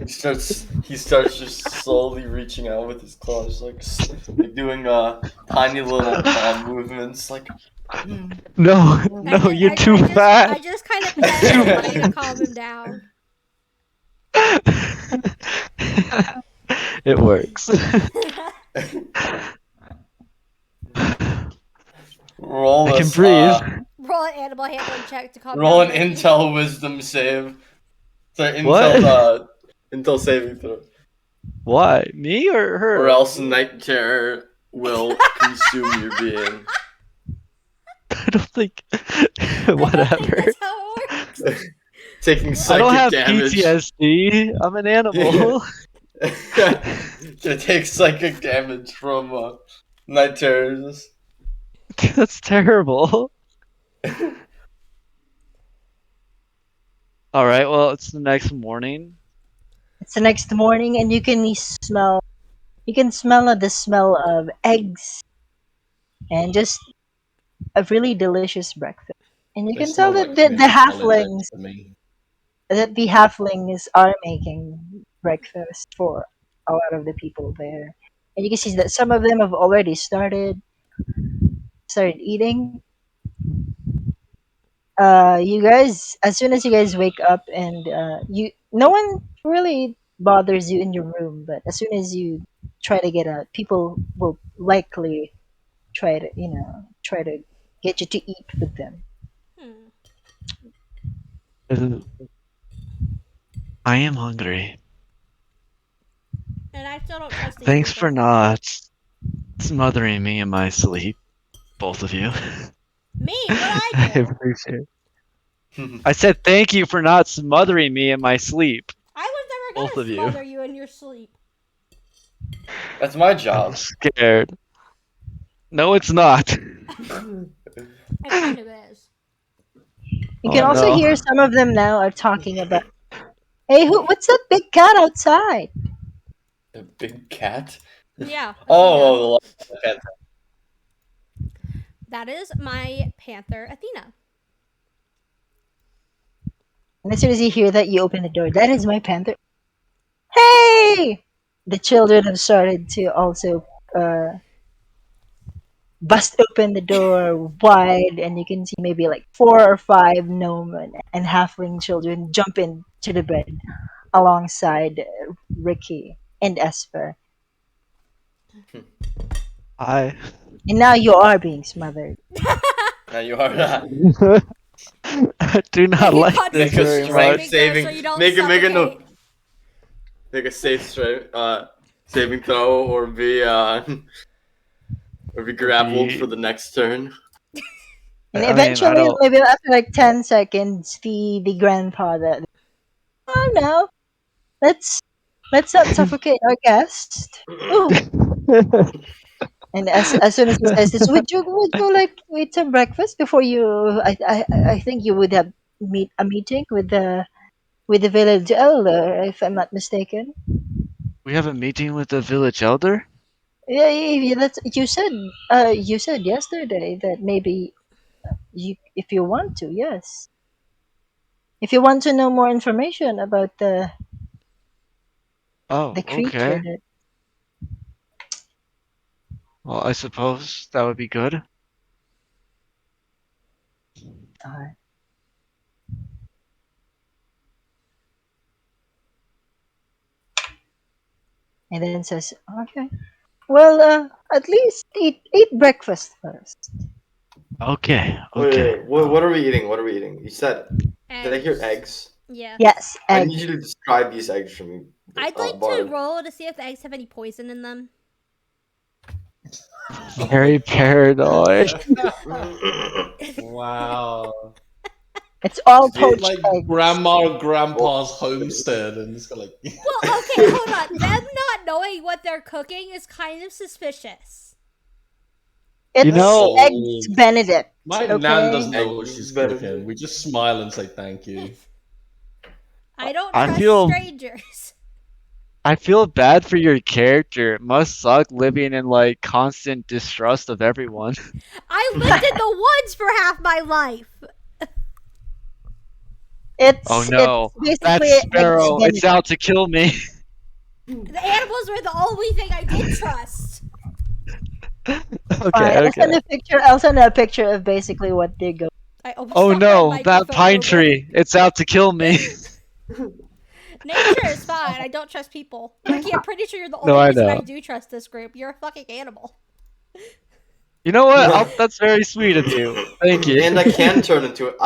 starts just slowly reaching out with his claws, like doing tiny little paw movements, like. No, no, you're too I fat. just kind of pet him away to calm him down. It works. Roll I can us. breathe. Roll an animal handling check to calm Roll down an Ricky. intel wisdom save. Sorry, What? intel saving throw. Why? Me or her? Or else night terror will consume your being. I don't think. I don't Whatever. think that's how it works. Taking I don't psychic have damage. PTSD. I'm an animal. To take psychic damage from night terrors. That's terrible. All right. Well, it's the next morning. It's the next morning, and you can smell. You can smell the smell of eggs, and just a really delicious breakfast. And you They can tell smell that like mint solid eggs to me. the halflings are making breakfast for a lot of the people there. And you can see that some of them have already started eating. You guys, as soon as you guys wake up, and no one really bothers you in your room, but as soon as you try to get out, people will likely try to get you to eat with them. Hmm. I am hungry. And I still don't trust these Thanks people. for not smothering me in my sleep, both of you. Me? What I I do? appreciate it. I said thank you for not smothering me in my sleep, I was never both gonna of you. smother you in your sleep. That's my I'm job. scared. No, it's not. It kind of is. You Oh can also no. hear some of them now are talking about, "Hey, what's that big cat outside?" A big cat? Yeah. Athena. Oh, the panther. That is my panther, Athena. And as soon as you hear that, you open the door. That is my panther. Hey! The children have started to also bust open the door wide, and you can see maybe like 4 or 5 gnome and halfling children jump into the bed alongside Ricky and Esper. I. And now you are being smothered. Now you are not. I do not Make a like this Make a very strength much. saving throw saving. so you don't Make a no. suffocate. Make a safe strength saving throw, or be grappled for the next turn. And I mean, I eventually, don't. maybe after like 10 seconds, the grandpa, oh no, let's not suffocate our guest. Ooh. And as soon as he says this, would you like to eat some breakfast before you? I think you would have a meeting with the village elder, if I'm not mistaken. We have a meeting with the village elder? Yeah, that's you said. You said yesterday that maybe if you want to, yes, if you want to know more information about Oh, the creature okay. that. Well, I suppose that would be good. Uh, and then says, "Okay, well, at least eat breakfast first." Okay, Wait, okay. what are we eating? What are we eating? You said. Did I hear Eggs. eggs? Yeah. Yes, I egg. need you to describe these eggs for me, I'd like to Bard. roll to see if the eggs have any poison in them. Very paranoid. Wow. It's all Just eat, poached Like eggs. grandma or grandpa's Well, homestead, and it's got like. Well, okay, hold on. Them not knowing what they're cooking is kind of suspicious. You It's know, eggs Benedict. My nan Okay. doesn't know what eggs she's better. cooking. We just smile and say thank you. I don't I trust feel strangers. I feel bad for your character. It must suck living in like constant distrust of everyone. I lived in the woods for half my life. Oh It's no, basically that eggs sparrow! It's Benedict. out to kill me. The animals were the only thing I did trust. Okay, okay. I'll send a picture of basically what they go. I almost Oh knocked my no, that microphone pine over. tree! It's out to kill me. Nature is fine. I don't trust people. Ricky, I'm pretty sure you're the No, only I reason I know. do trust this group. You're a fucking animal. You know what? That's very sweet of you. Thank you. And I can turn into it.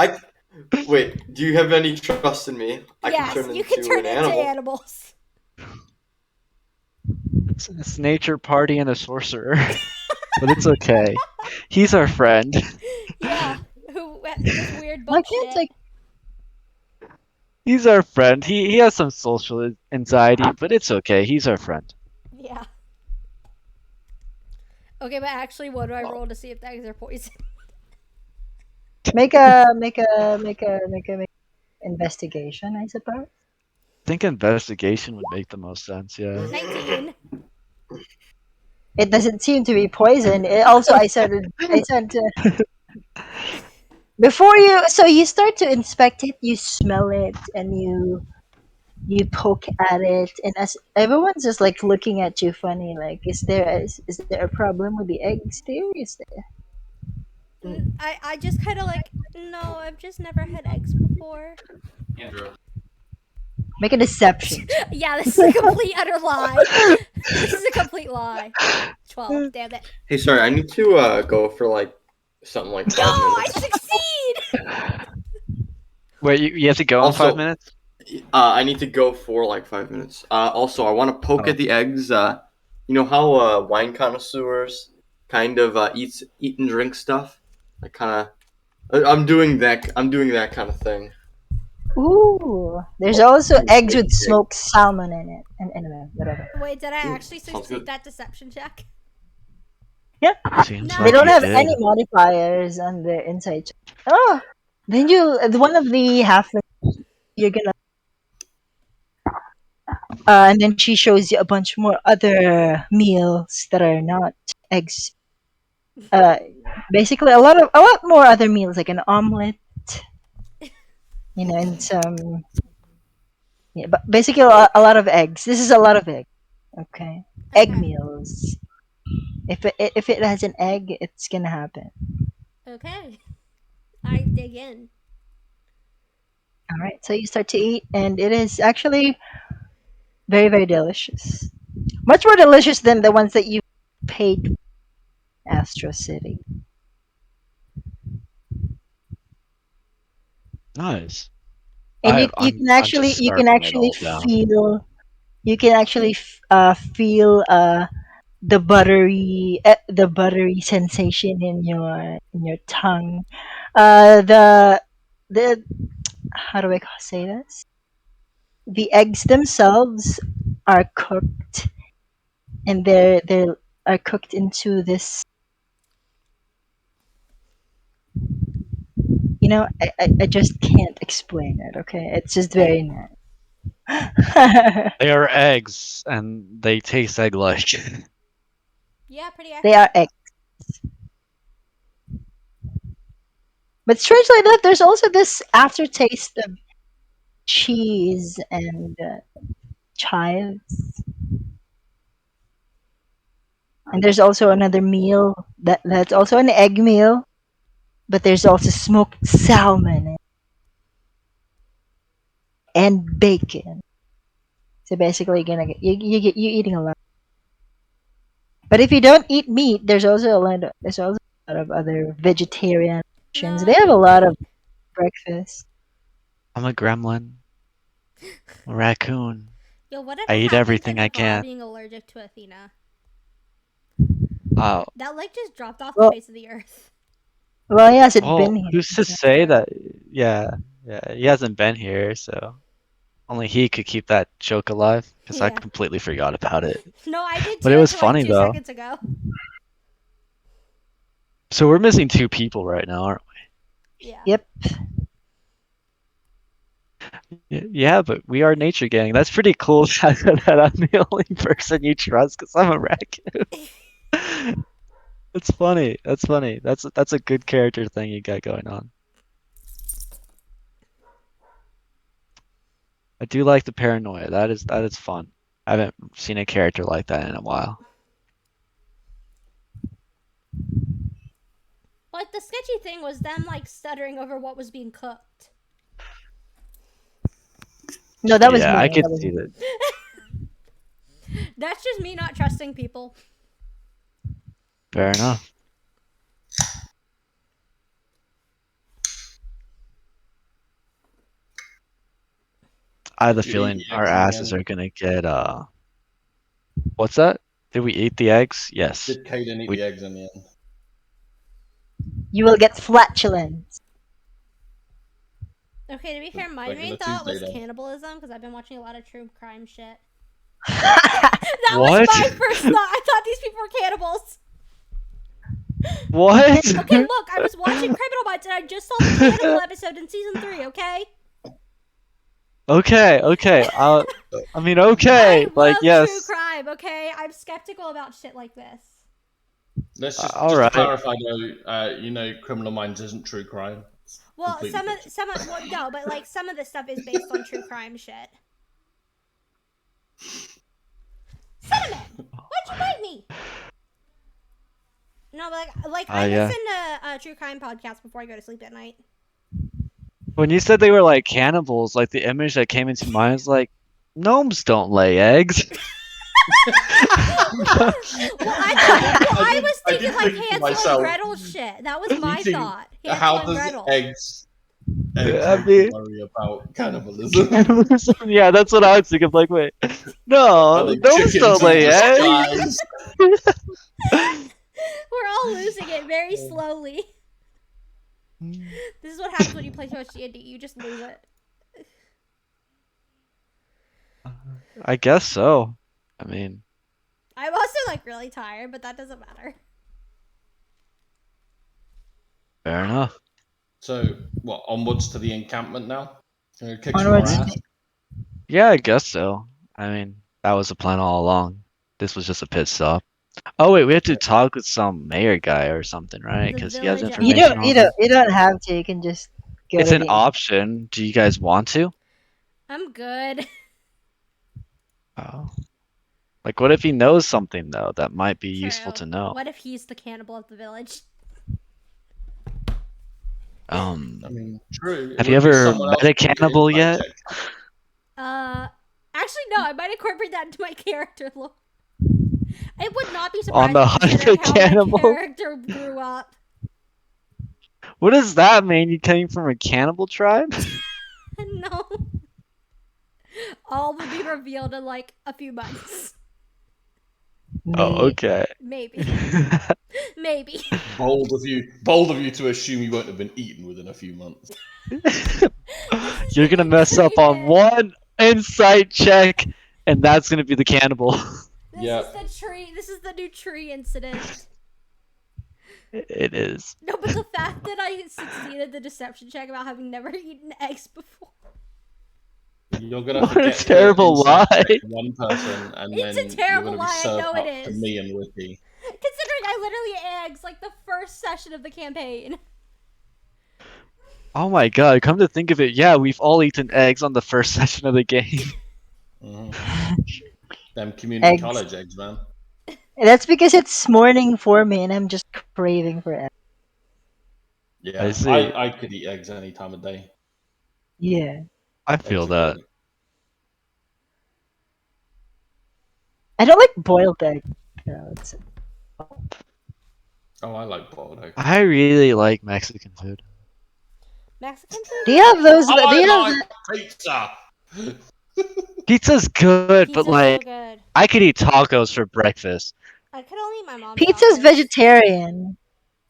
Wait. Do you have any trust in me? I can Yes, turn you can into turn an into animal. animals. It's nature party and a sorcerer, but it's okay. He's our friend. Yeah, who does weird Why book can't shit. He's our friend. He has some social anxiety, but it's okay. He's our friend. Yeah. Okay, but actually, what do I roll to see if the eggs are poison? make a investigation? I suppose. I think investigation would make the most sense. Yeah. 19. It doesn't seem to be poison. Also, I said before you. So you start to inspect it, you smell it, and you poke at it, and as everyone's just like looking at you funny, like is there a problem with the eggs there? Is there? I just kind of like, no, I've just never had eggs before. Andrew. Make a deception. Yeah, this is a complete utter lie. This is a complete lie. 12, damn it. Hey, sorry. I need to go for like something like No, 5 I minutes. succeed! Wait, you have to go in 5 Also, minutes? I need to go for like 5 minutes. Also, I want to poke Oh. at the eggs. You know how wine connoisseurs kind of eat and drink stuff. I kind of. I'm doing that. I'm doing that kind of thing. Ooh, there's Oh, also eggs with egg. smoked salmon in it, and anyway, whatever. Wait, did I actually Sounds succeed good. that deception check? Yeah, Seems No. they like don't you have did. any modifiers on the inside. Oh, then one of the halflings, you're gonna and then she shows you a bunch more other meals that are not eggs. Uh, basically a lot more other meals like an omelet, and some yeah, but basically a lot of eggs. This is a lot of egg. Okay, egg Okay. meals. If it has an egg, it's gonna happen. Okay. I dig in. All right, so you start to eat, and it is actually very very delicious. Much more delicious than the ones that you paid in Astro City. Nice. And I'm just you can scarfing it actually all down. feel feel the buttery sensation in your tongue. The how do I say this? The eggs themselves are cooked, and they are cooked into this. I just can't explain it. Okay, it's just very nice. They are eggs, and they taste egg-like. Yeah, pretty They are accurate. eggs. But strangely enough, there's also this aftertaste of cheese and chives. And there's also another meal that's also an egg meal, but there's also smoked salmon and bacon. So basically, you're gonna get you eating a lot. But if you don't eat meat, there's also a lot of other vegetarian No, options. They I have a eat lot of meat. breakfast. I'm a gremlin, a raccoon. Yo, whatever I eat happened to everything the I bot can. being allergic to Athena? Oh, That like just dropped off the Well, face of the earth. well, he hasn't well, been here. who's to So. say that? Yeah, Yeah, he hasn't been here, so only he could keep that joke alive because I Yeah. completely forgot about it. No, I did But too it was until like funny 2 though. seconds ago. So we're missing 2 people right now, aren't Yeah. Yep. we? Yeah, but we are Nature Gang. That's pretty cool that I'm the only person you trust because I'm a raccoon. That's funny. That's funny. That's a good character thing you got going on. I do like the paranoia. That is fun. I haven't seen a character like that in a while. But the sketchy thing was them like stuttering over what was being cooked. No, that was Yeah, I me. could That was see me. that. That's just me not trusting people. Fair enough. I have the Did you eat feeling the our eggs in the asses end? are gonna get what's that? Did we eat the eggs? Yes. Did Caden eat We the eggs in the end? You will get flatulence. Okay, to be fair, my main Regular thought Tuesday was then. cannibalism because I've been watching a lot of true crime shit. What? That was What? my first thought. I thought these people were cannibals. What? Okay, look, I was watching Criminal Minds and I just saw the cannibal episode in season 3, okay? Okay. I mean, okay. I Like, love true yes. crime, okay? I'm skeptical about shit like this. Let's just All to right. clarify though, Criminal Minds isn't true crime. It's Well, completely fiction. well, no, but like some of this stuff is based on true crime shit. Cinnamon, why'd you bite me? No, but like I Yeah. listen to true crime podcasts before I go to sleep at night. When you said they were like cannibals, like the image that came into mind is like gnomes don't lay eggs. Well, I was I did thinking like think to Hansel and myself, Gretel shit. That was my eating- thought. How Hansel and does Gretel. eggs I make mean- you worry about cannibalism? Cannibalism? Yeah, that's what I was thinking. Like, wait, Are no, they gnomes chickens don't in lay eggs. disguise? We're all losing it very slowly. This is what happens when you play too much D&D. You just lose it. I guess so. I mean, I'm also like really tired, but that doesn't matter. fair enough. So, what? Onwards to the encampment now. Gonna kick some more Onwards. ass. Yeah, I guess so. I mean, that was the plan all along. This was just a pit stop. Oh wait, we have to talk with some mayor guy or something, right? The Because he has village You information don't. on You them. don't. You don't have to. You can just go. It's to an the option. Do you guys want to? I'm good. Oh. Like, what if he knows something though that might be useful True. to know? What if he's the cannibal of the village? I mean, true. Have It you would be ever someone met else a to get cannibal insight yet? check. Actually no, I might incorporate that into my character lore. It would not be On surprising the hunt considering for how cannibals? my character grew up. What does that mean? You came from a cannibal tribe? No. All will be revealed in like a few months. Oh, okay. Maybe. Maybe. Bold of you to assume you won't have been eaten within a few months. You're gonna mess up on one insight check, and that's gonna be the cannibal. This is the tree. This is the new tree incident. It is. No, but the fact that I succeeded the deception check about having never eaten eggs before. You're gonna What a forget terrible to insight lie. check one person, and It's then a terrible you're gonna lie, be I served know up it to is. me and Ricky. Considering I literally ate eggs like the first session of the campaign. Oh my god, come to think of it, yeah, we've all eaten eggs on the first session of the game. Them community Eggs. college eggs, man. That's because it's morning for me, and I'm just craving for eggs. Yeah, I see. I could eat eggs any time of day. Yeah. I Eggs feel are that. good. I don't like boiled eggs. No, it's Oh, I like boiled eggs. I really like Mexican food. Mexican food? Do you have those? Do I you have like pizza. Pizza's good, Pizza's but so like, good. I could eat tacos for breakfast. I could only eat my mom's pizza's tacos. vegetarian.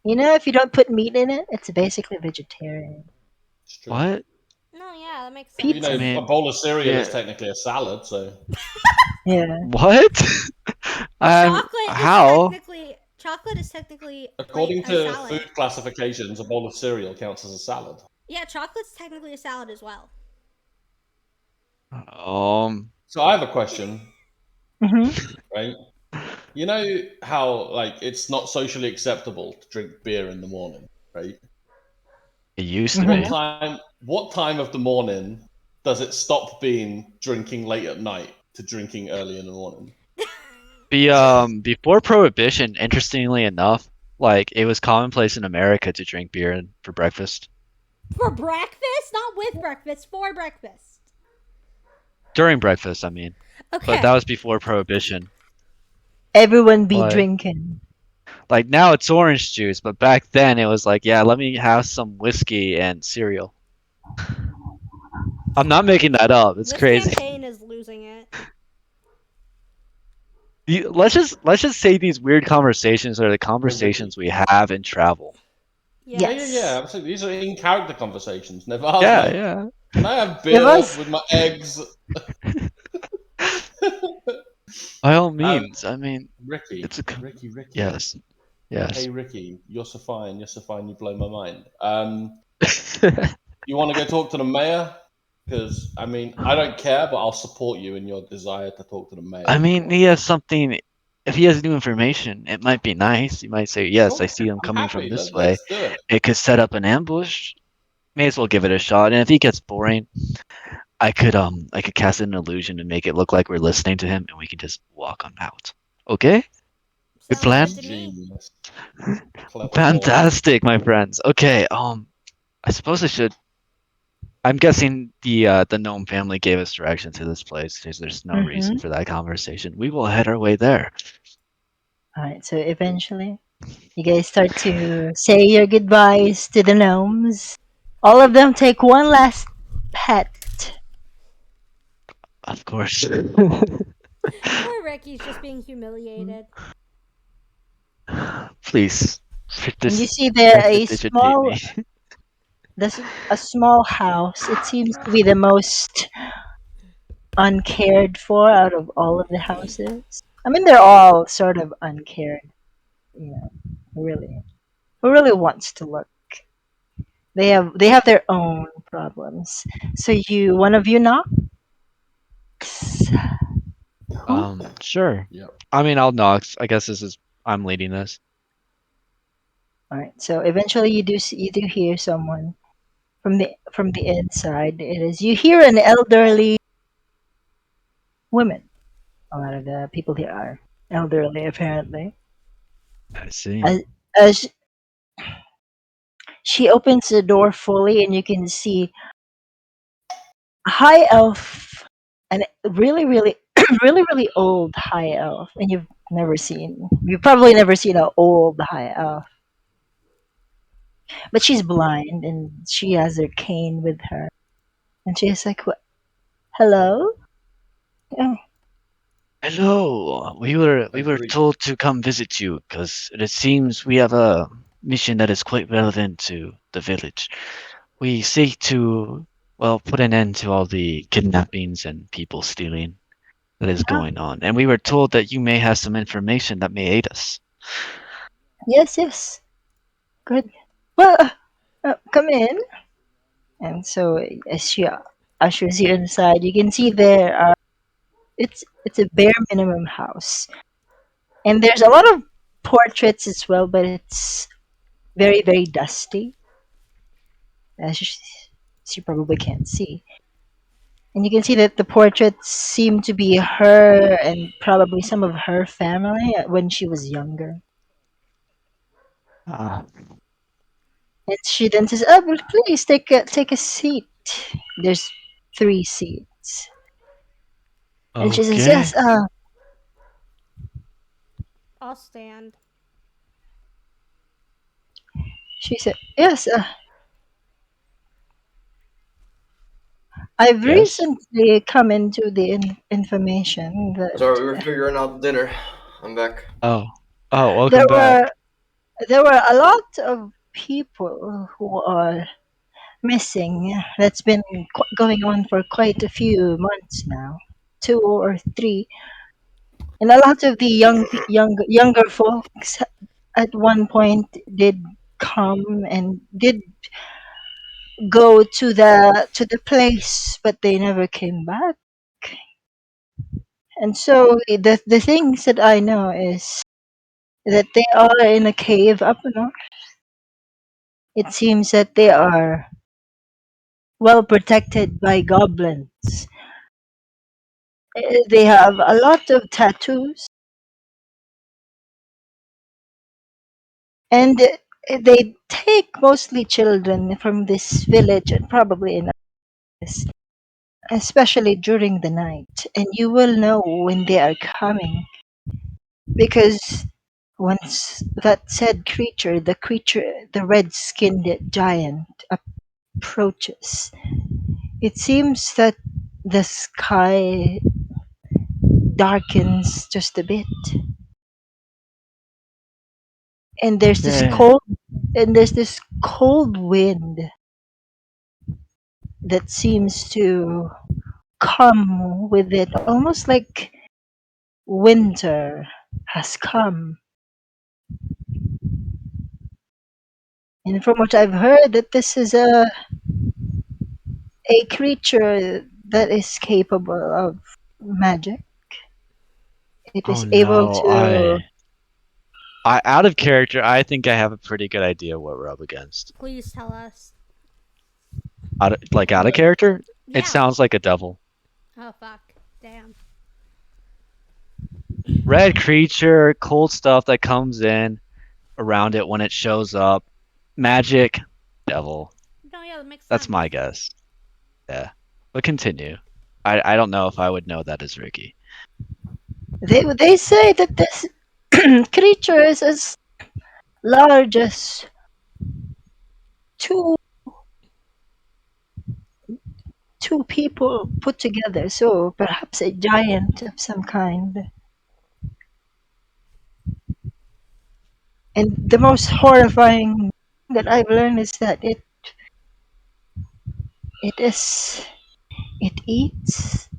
You know, if you don't put meat in it, it's basically vegetarian. It's true. What? No, yeah, that makes sense. You know, Pizza. I a mean, bowl of cereal is yeah. technically a salad, so. Yeah. What? How? Chocolate is technically like According a to salad. food classifications, a bowl of cereal counts as a salad. Yeah, chocolate's technically a salad as well. Um, So I have a question, Hmm. right? You know how like it's not socially acceptable to drink beer in the morning, right? it used to Hmm. be. What time of the morning does it stop being drinking late at night to drinking early in the morning? Before Prohibition, interestingly enough, like it was commonplace in America to drink beer for breakfast. For breakfast? Not with breakfast, for breakfast. During breakfast, I mean. But that Okay. was before Prohibition. Everyone be Like drinking. like now it's orange juice, but back then it was like, yeah, let me have some whiskey and cereal. I'm not making that up. It's This crazy. campaign is losing it. Let's just say these weird conversations are the Hey, Ricky. conversations we have in travel. Yeah, Yes. absolutely. These are in character conversations. Never asked, Yeah, like, yeah. can I have Give beer us. with my eggs? By all um, means. I mean, Ricky, it's a Ricky. yes, yes. Hey, Ricky, you're so fine. You're so fine. You blow my mind. You want to go talk to the mayor? Because I mean, I don't care, but I'll support you in your desire to talk to the mayor I if you mean, want. he has something. If he has new information, it might be nice. You might say, "Yes, I Sure, see him I'm coming from happy. this way." Let's do it. It could set up an ambush. May as well give it a shot. And if he gets boring, I could cast an illusion and make it look like we're listening to him, and we can just walk on out. Okay? Good Sounds good plan? to me. Genius, clever boy. Fantastic, my friends. Okay, I suppose I should. I'm guessing the gnome family gave us direction to this place because there's no reason Hmm. for that conversation. We will head our way there. All right. So eventually, you guys start to say your goodbyes to the gnomes. All of them take one last pet. Of course. Poor Ricky's just being humiliated. Please, And you just see there prestidigitate me. a small house. It seems to be the most uncared for out of all of the houses. I mean, they're all sort of uncared. You know, really. Who really wants to look? They have their own problems. So one of you knocks. Who? Sure. Yep. I mean, I'll knock. I guess I'm leading this. All right. So eventually, you do hear someone from the inside. It is you hear an elderly woman. A lot of the people here are elderly, apparently. I see. As she opens the door fully, and you can see a high elf, and really, really, really, really old high elf, and you've probably never seen an old high elf, but she's blind and she has her cane with her, and she's like, "What? Hello? Oh, Hello. We were Agreed. told to come visit you because it seems we have a mission that is quite relevant to the village. We seek to, well, put an end to all the kidnappings and people stealing that is yeah, going on, and we were told that you may have some information that may aid us. yes, yes, good. Well, come in." And so as she ushers you inside, you can see there are it's a bare minimum house, and there's a lot of portraits as well, but it's very, very dusty, as you probably can't see. And you can see that the portraits seem to be her and probably some of her family when she was younger. Ah, And she then says, "Oh, well, please take a seat. There's 3 seats." And she says, okay. "Yes, I'll stand. she said, yes, I've Yes. recently come into the information that Sorry, we were figuring out dinner. I'm back. Oh. Oh, there welcome back. were there were a lot of people who are missing. That's been going on for quite a few months now, 2 or 3. And a lot of the younger folks at one point did come and did go to the place, but they never came back. And so the things that I know is that they are in a cave up north. It seems that they are well protected by goblins. They have a lot of tattoos, and they take mostly children from this village and probably in others, especially during the night. And you will know when they are coming because once that said creature, the red-skinned giant approaches, it seems that the sky darkens just a bit, and Yeah. there's this cold wind that seems to come with it, almost like winter has come. And from what I've heard, that this is a creature that is capable of magic. It Oh is able no, to. I out of character. I think I have a pretty good idea what we're up against. Please tell us. Out of character, it Yeah. sounds like a devil. Oh fuck. Damn. Red creature, cold stuff that comes in around it when it shows up. Magic, devil. No, yeah, that makes That's sense. my guess. Yeah, but continue. I don't know if I would know that as Ricky. They say that this creature is as large as two two people put together, so perhaps a giant of some kind. And the most horrifying that I've learned is that it is it eats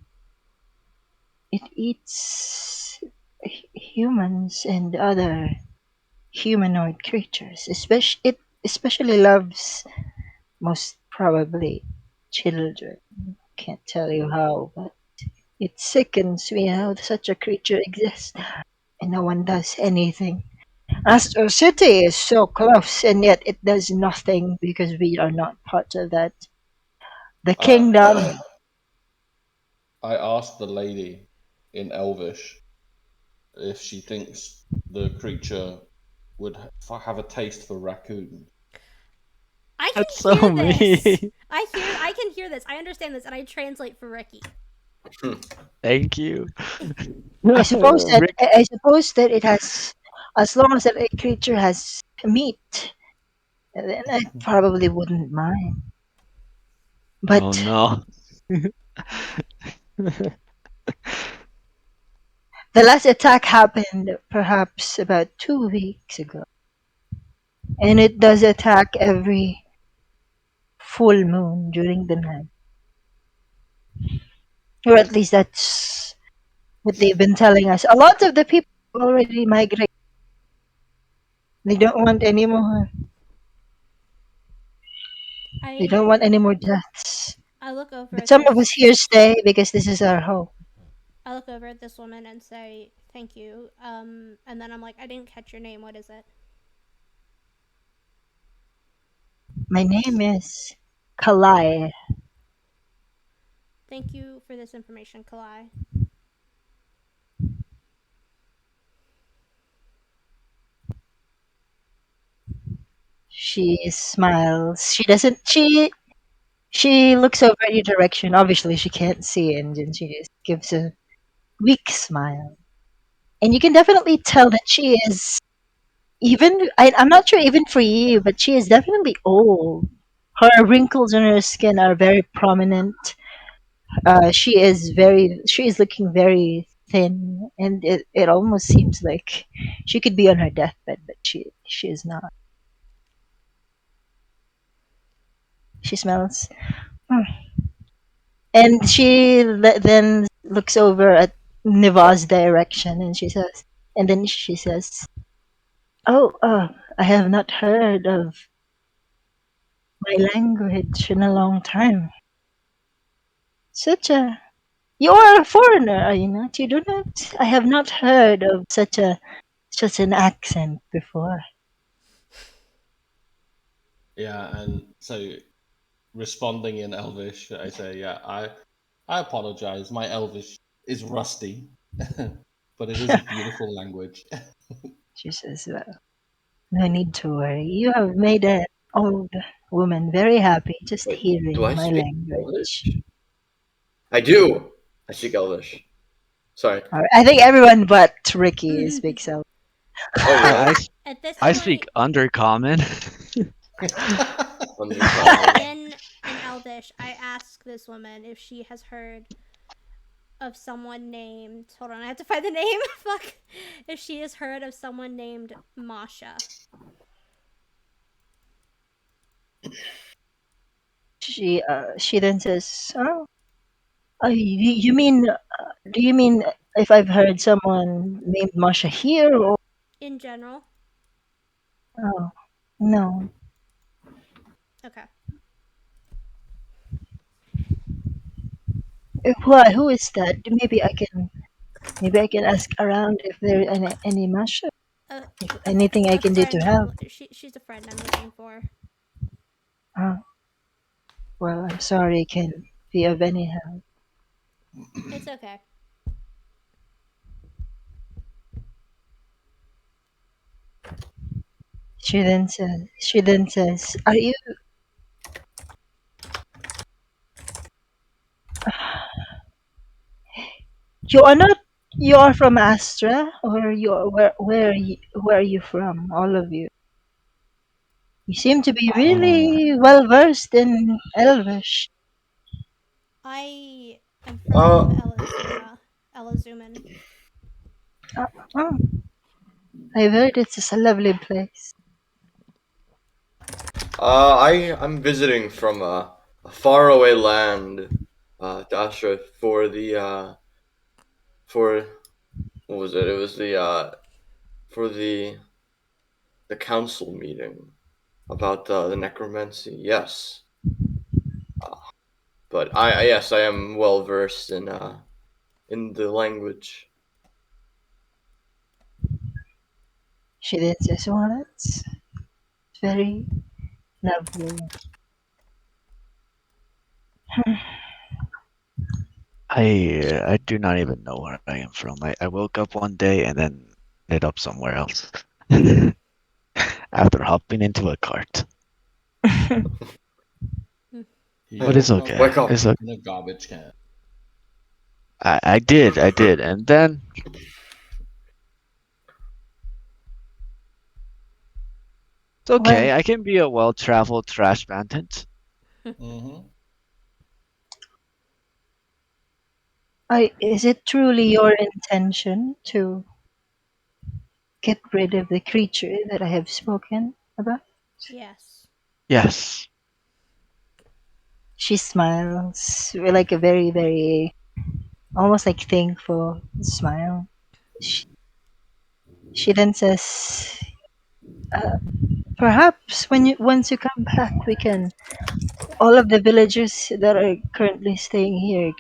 it eats humans and other humanoid creatures. It especially loves most probably children. Can't tell you how, but it sickens me how such a creature exists and no one does anything. Astro City is so close, and yet it does nothing because we are not part of that. The Uh, kingdom. I asked the lady in Elvish if she thinks the creature would have a taste for raccoon. I That's can so hear this. mean. I can hear this. I understand this and I translate for Ricky. Thank you. Rick. I suppose that it has, as long as that a creature has meat, then I probably wouldn't mind. Oh But no. the last attack happened perhaps about 2 weeks ago, and it does attack every full moon during the night, or at least that's what they've been telling us. A lot of the people already migrate. They don't want any more. They I don't want any more deaths. I look over But at some of us this here stay because this is our home. I look over at this woman and say, "Thank you." And then I'm like, "I didn't catch your name. What is it?" My name is Kalai. Thank you for this information, Kalai. She smiles. She doesn't. She looks over at your direction. Obviously, she can't see, and then she just gives a weak smile. And you can definitely tell that she is even. I'm not sure even for you, but she is definitely old. Her wrinkles on her skin are very prominent. She is looking very thin, and it almost seems like she could be on her deathbed, but she is not. She smells. Hmm. And she then looks over at Niva's direction, and she says, "Oh, I have not heard of my language in a long time. Such a You are a foreigner, are you not? You do not. I have not heard of such an accent before." Yeah, and so responding in Elvish, I say, yeah, I apologize. My Elvish is rusty, but it is a beautiful language. She says, "Well, no need to worry. You have made an old woman very happy just Wait, do hearing I my speak language." Elvish? I do. I speak Elvish. Sorry. All right, I think everyone but Ricky speaks Elvish. Oh I, yeah. I, At this I point, speak undercommon. Undercommon. in Elvish, I ask this woman if she has heard of someone named. Hold on, I have to find the name. Fuck. If she has heard of someone named Masha. She then says, "Oh, you mean? Do you mean if I've heard someone named Masha here, or In general. oh, no? Okay. Why? Who is that? Maybe I can ask around if there any Masha. A, If anything I a can do to friend I'm. help." She's a friend I'm looking for. Oh, well, I'm sorry, I can't be of any help. It's okay. She then says, "Are you? You are not. You are from Astra, or you are, where are you from? All of you. You seem to be really well versed in Elvish." I am Uh, from Elazuman. Uh, oh, I've heard it's a lovely place. I'm visiting from a faraway land, Dasha, for the for what was it? It was for the council meeting about the necromancy. Yes, but yes, I am well versed in the language. She then says, "Well, that's very lovely." I do not even know where I am from. I woke up one day and then ended up somewhere else after hopping into a cart. He But it's woke up okay. Wake up! It's okay. in a garbage can. I did, and then it's Well, okay. I can be a well-traveled trash bandit. Mm-hmm. is it truly your intention to get rid of the creature that I have spoken about?" Yes. Yes. She smiles with like a very, very almost like thankful smile. She, she then says, uh, "Perhaps once you come back, we can all of the villagers that are currently staying here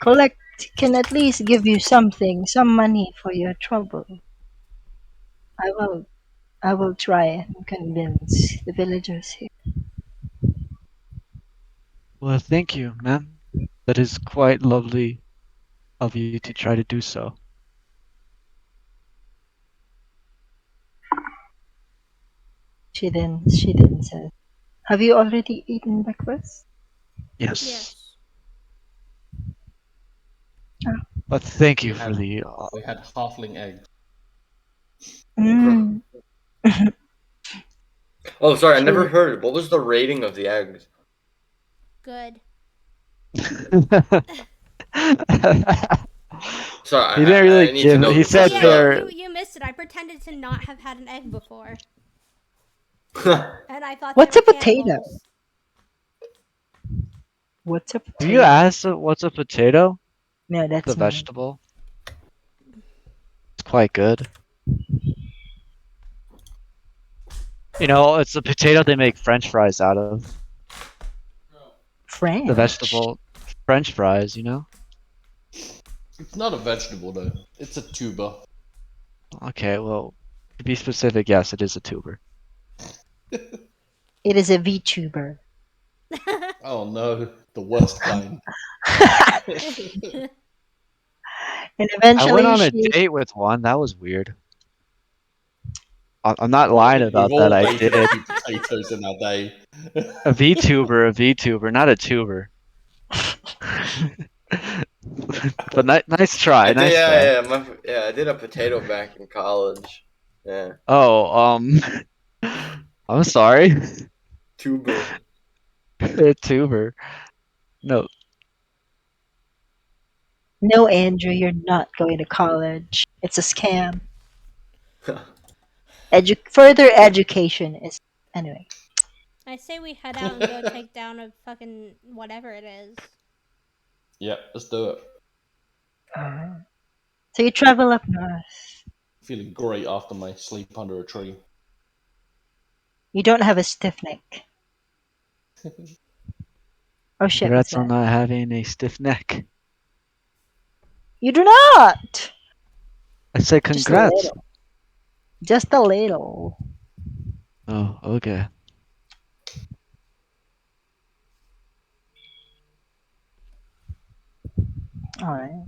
collect can at least give you something, some money for your trouble. I will I will try and convince the villagers here." Well, thank you, ma'am. That is quite lovely of you to try to do so. She then says, "Have you already eaten breakfast?" Yes. Yes. But thank We you for had the we had halfling eggs. Mm. Oh, sorry, I She never heard. What was the rating of the eggs? Good. Sorry, He didn't really I need to give. know He this. Oh This said is yeah, you they're. you you missed it. I pretended to not have had an egg before, the. and I thought they What's were a potato? cannibals. What's a Have you potato? asked what's a potato? No, The that's mine. vegetable? It's quite good. You know, it's a potato they make French fries out of. The French. vegetable French fries, you know? It's not a vegetable though. It's a tuber. Okay, well, to be specific, yes, it is a tuber. It is a VTuber. Oh no, the worst kind. And I went eventually on a she date with one. That was weird. I'm not Well, I lying think we've about that. all I dated a did. few potatoes in our day. A VTuber, not a tuber. But nice try, I did, nice try. I did a potato back in college. Yeah, Oh, I'm sorry. tuber. A tuber. No, No, Andrew, you're not going to college. It's a scam. Further education is anyway. I say we head out and go take down a fucking whatever it is. Yep, let's do it. So you travel up north. Feeling great after my sleep under a tree. You don't have a stiff neck. Oh shit, what's congrats on that? not having a stiff neck. You do not. I said Just a congrats. little. Just a little. Oh, okay. All right.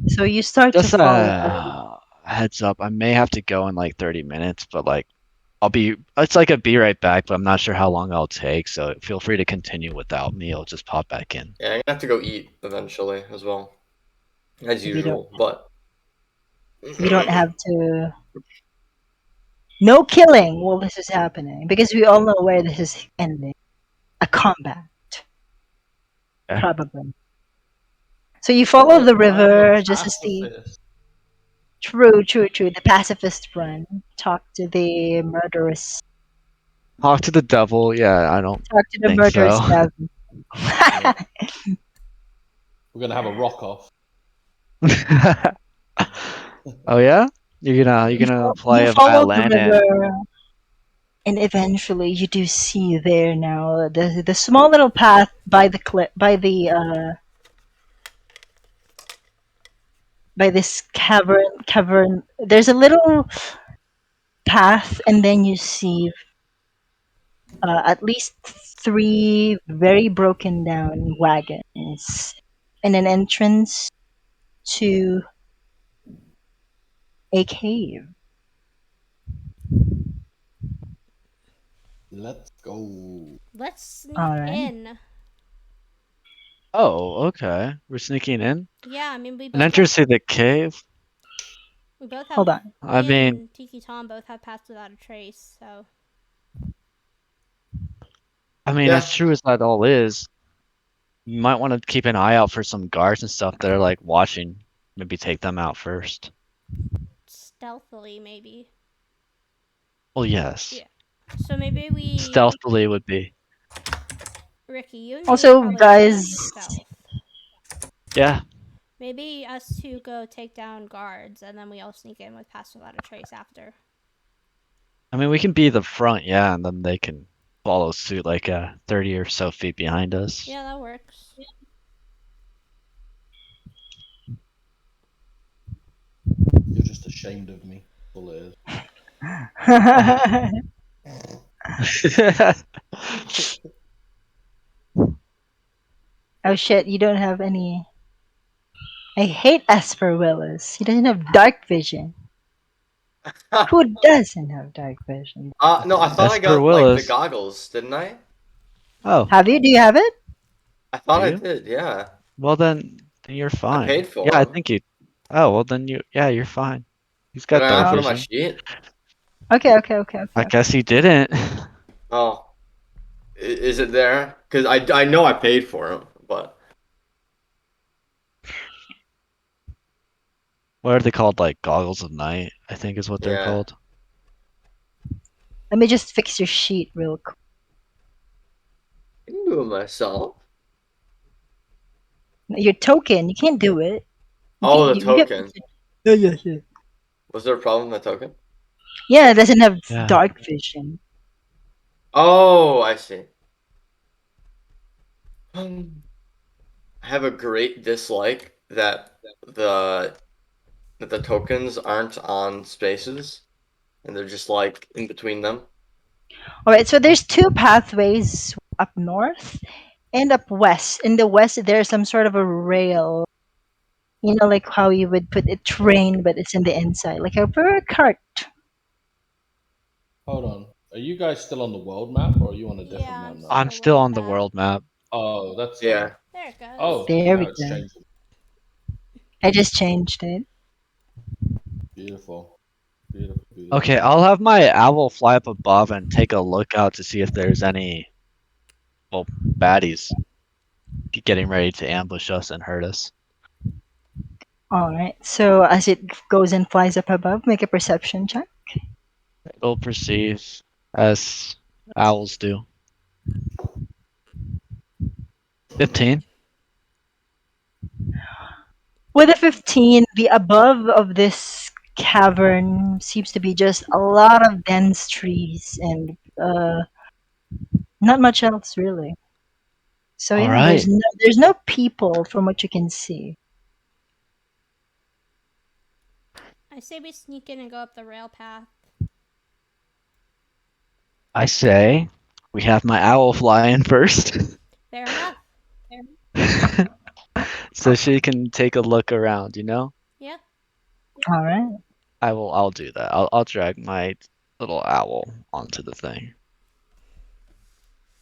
So you start to Just follow. a heads up. I may have to go in like 30 minutes, but like it's like a be right back, but I'm not sure how long I'll take, so feel free to continue without me. I'll just pop back in. Yeah, I'm gonna have to go eat eventually as well, as You don't. usual. But You don't have to. No killing while this is happening because we all know where this is ending. A combat, Yeah. probably. So you follow the I am a river just as the pacifist. true, true, true. The pacifist run. Talk to the murderous. Talk to the devil. Yeah, I don't Talk to the think so. murderous devil. Yeah. We're gonna have a rock off. Oh yeah? You're gonna You play a follow the violin and river, and eventually you do see there now the small little path by the cliff by this cavern. There's a little path, and then you see at least three very broken down wagons and an entrance to a cave. Let's go. Let's sneak All right. in. oh, okay. We're sneaking in. Yeah, I mean An entrance to the cave. we both have Hold on. I me mean, and Tiki Tom both have passed without a trace, so as yeah, true as that all is, you might want to keep an eye out for some guards and stuff that are like watching. Maybe take them out first. stealthily maybe. Well, yes. Yeah. So maybe we Stealthily would be. Ricky, you and me Also, probably guys, do stealth. Yeah. Maybe us two go take down guards and then we all sneak in with pass without a trace after. I mean, we can be the front, yeah, and then they can follow suit like 30 or so feet behind us. Yeah, that works. You're just ashamed of me. All it is. oh shit, you don't have any. I hate Esper Willis. He doesn't have dark vision. Who doesn't have dark vision? no, I thought I Esper got like the Willis. goggles, didn't I? Oh, Have you? Do you have it? I thought do I you? did. Yeah, Well, then you're I fine. paid for Yeah, I them. think you. Oh, well, then you're fine. He's Did got I dark not Oh, put on my vision. sheet? okay, okay, okay, I okay. guess he didn't. Oh, is it there? Because I know I paid for them, but What are they called? Like goggles of night, I think is what they're yeah. called. Let me just fix your sheet real quick. I can do it myself. Your token, you can't do it. You Oh, can't. the You have, token. yeah. Was there a problem with my token? Yeah, it doesn't have Yeah. dark vision. Oh, I see. I have a great dislike the that the tokens aren't on spaces and they're just like in between them. All right, so there's two pathways up north and up west. In the west, there's some sort of a rail. You know, like how you would put a train, but it's in the inside, like a cart. Hold on. Are you guys still on the world map, or are you on a different Yeah, map I'm now? I'm still still world on the map. world map. Oh, that's fine. Yeah. There it goes. Oh, There now we it's go. changing. I just changed it. Beautiful. Beautiful, beautiful. Okay, I'll have my owl fly up above and take a look out to see if there's any, well, baddies getting ready to ambush us and hurt us. All right. So as it goes and flies up above, make a perception check. It'll perceive as owls do. 15. With a 15, the above of this cavern seems to be just a lot of dense trees and not much else really. So All yeah, right. there's no people from what you can see. I say we sneak in and go up the rail path. I say we have my owl fly in first. Fair enough. So she can take a look around, you know? Yeah. All right. I'll do that. I'll drag my little owl onto the thing.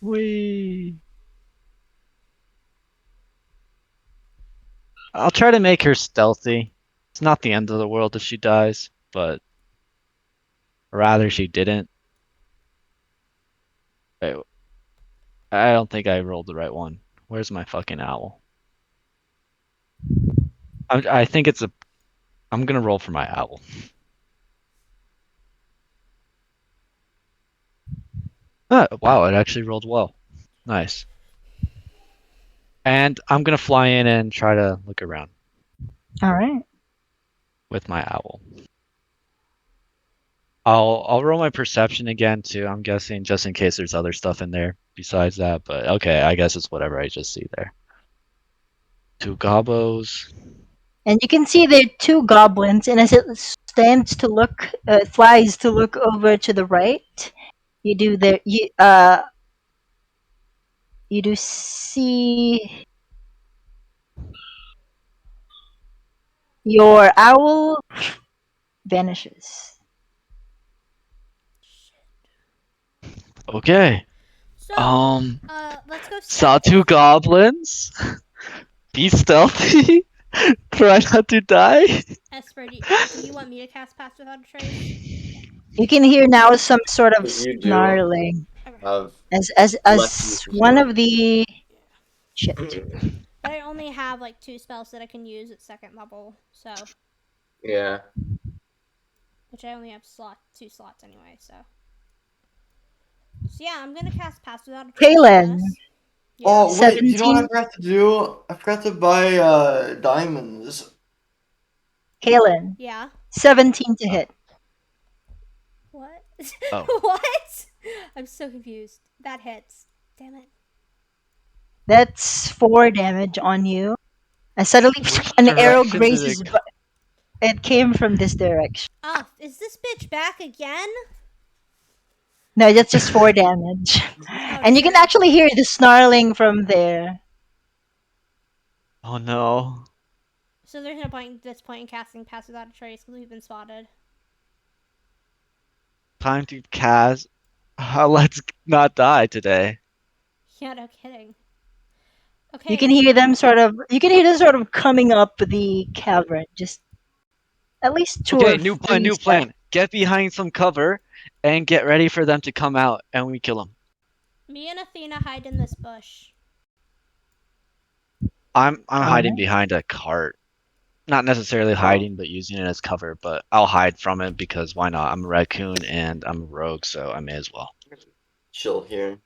Whee! I'll try to make her stealthy. It's not the end of the world if she dies, but rather she didn't. Wait, I don't think I rolled the right one. Where's my fucking owl? I think it's a. I'm gonna roll for my owl. Wow, it actually rolled well. Nice. And I'm gonna fly in and try to look around All right. with my owl. I'll roll my perception again too. I'm guessing just in case there's other stuff in there besides that. But okay, I guess it's whatever I just see there. Two gobos. And you can see there are two goblins, and as it stands to look, flies to look over to the right, you do see your owl vanishes. Okay. So, let's go Saw stealth. two goblins. Be stealthy. Try not to die. Esper, do you want me to cast Pass Without a Trace? You can hear now some sort of If you do snarling have less as use of one sword. of the shit. But I only have like 2 spells that I can use at 2nd level, so Yeah. which I only have 2 slots anyway. So yeah, I'm gonna cast Pass Without a Trace on Kaylin, this. Yeah. Oh wait, do you know what I 17. forgot to do? I forgot to buy diamonds. Kaylin, Yeah. 17 to hit. What? Oh. What? I'm so confused. That hits. Damn it. That's 4 damage on you. And suddenly, Which an arrow direction did grazes. it come? It came from this direction. Oh, is this bitch back again? No, that's just 4 damage. Oh, And you can true. actually hear the snarling from there. Oh no. So there's no point this point in casting Pass Without a Trace because we've been spotted. Time to cast. Let's not die today. Yeah, no kidding. Okay. You can hear them sort of. You can hear them sort of coming up the cavern. Just at least 2 Okay, or new plan, 3 new steps. plan. Get behind some cover and get ready for them to come out and we kill them. Me and Athena hide in this bush. I'm hiding Alright. behind a cart. Not necessarily hiding, but using it as cover, but I'll hide from it because why not? I'm a raccoon and I'm a rogue, so I may as well. Chill here.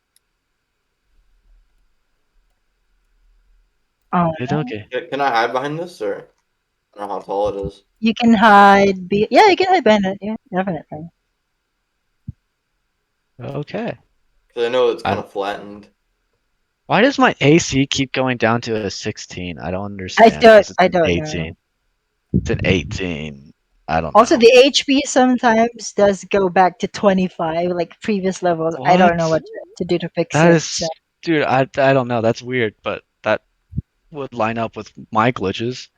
Oh, Okay. Can I hide behind this, or I don't know how tall it is? you can hide. Yeah, you can hide behind it. Yeah, definitely. Okay. Because I know it's kind I, of flattened. why does my AC keep going down to a 16? I don't understand because it's I an don't know. 18. It's an 18. I don't Also, know. the HP sometimes does go back to 25, like previous levels. I don't know What? what to do to fix That it. So. is, dude, I don't know. That's weird, but that would line up with my glitches.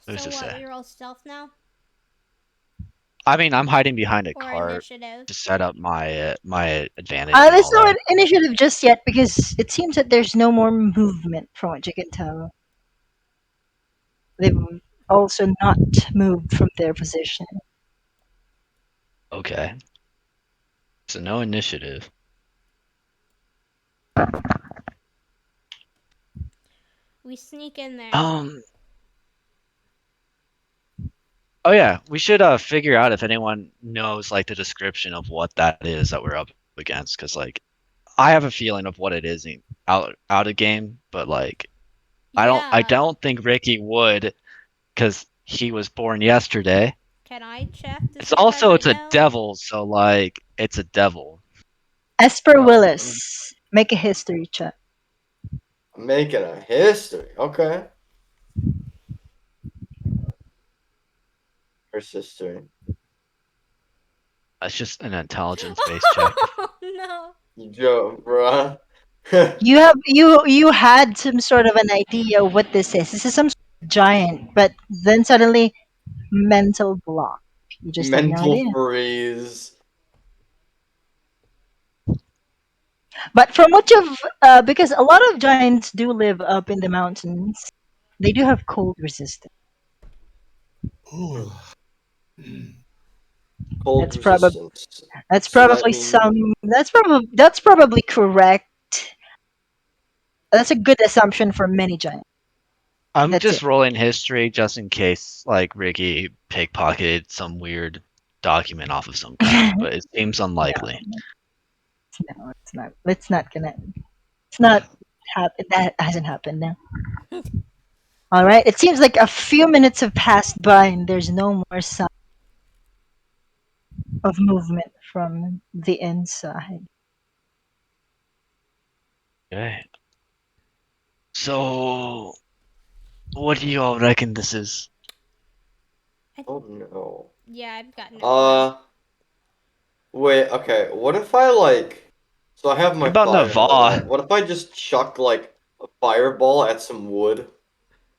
Who's So to what? say? We roll stealth now I mean, I'm hiding behind a or cart initiative? to set up my advantage and There's all no that. initiative just yet because it seems that there's no more movement from what you can tell. They've also not moved from their position. Okay. So no initiative. We sneak in there. Um. Oh yeah, we should figure out if anyone knows like the description of what that is that we're up against, because like I have a feeling of what it is out of game, but like I Yeah. don't think Ricky would, because he was born yesterday. Can I check to It's see if I also might it's a know? devil, so like it's a devil. Esper Well, Willis, make a history check. I'm making a history. Okay. Her sister. That's just an intelligence based check. Oh no. You joke, bruh. You had some sort of an idea what this is. This is some sort of giant, but then suddenly mental block. You just have no Mental idea. freeze. But from what you've, because a lot of giants do live up in the mountains, they do have cold resistance. Hmm. hmm. Cold That's probably resistance. So that means that's probably correct. That's a good assumption for many giants. I'm That's it. just rolling history just in case like Ricky pickpocketed some weird document off of some kind, but it seems unlikely. No, it's not. It's not gonna. It's not happen. That hasn't happened now. All right. It seems like a few minutes have passed by and there's no more sign of movement from the inside. Okay. So, what do you all reckon this is? oh no. Yeah, I've got no clue. Wait, okay. What if I like so I have What my about fire and whatnot. Navarre? What if I just chuck like a fireball at some wood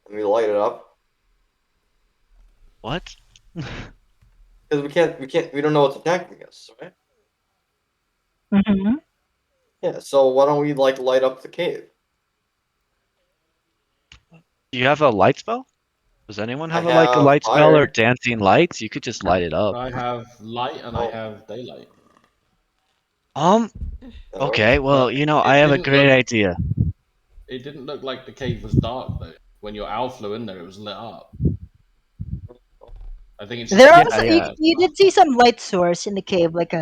and we light it up? What? Because we don't know what's attacking us, right? Hmm. Yeah, so why don't we like light up the cave? Do you have a light spell? Does anyone I have a have light spell or fire. dancing lights? You could just light it up. I have light and I Oh, have daylight. Um, that okay, works. well, But you know, I it have a didn't look great idea. it didn't look like the cave was dark though. When your owl flew in there, it was lit up. I think it's just There are the Yeah, also entrance you, yeah. that's you dark. did see some light source in the cave, like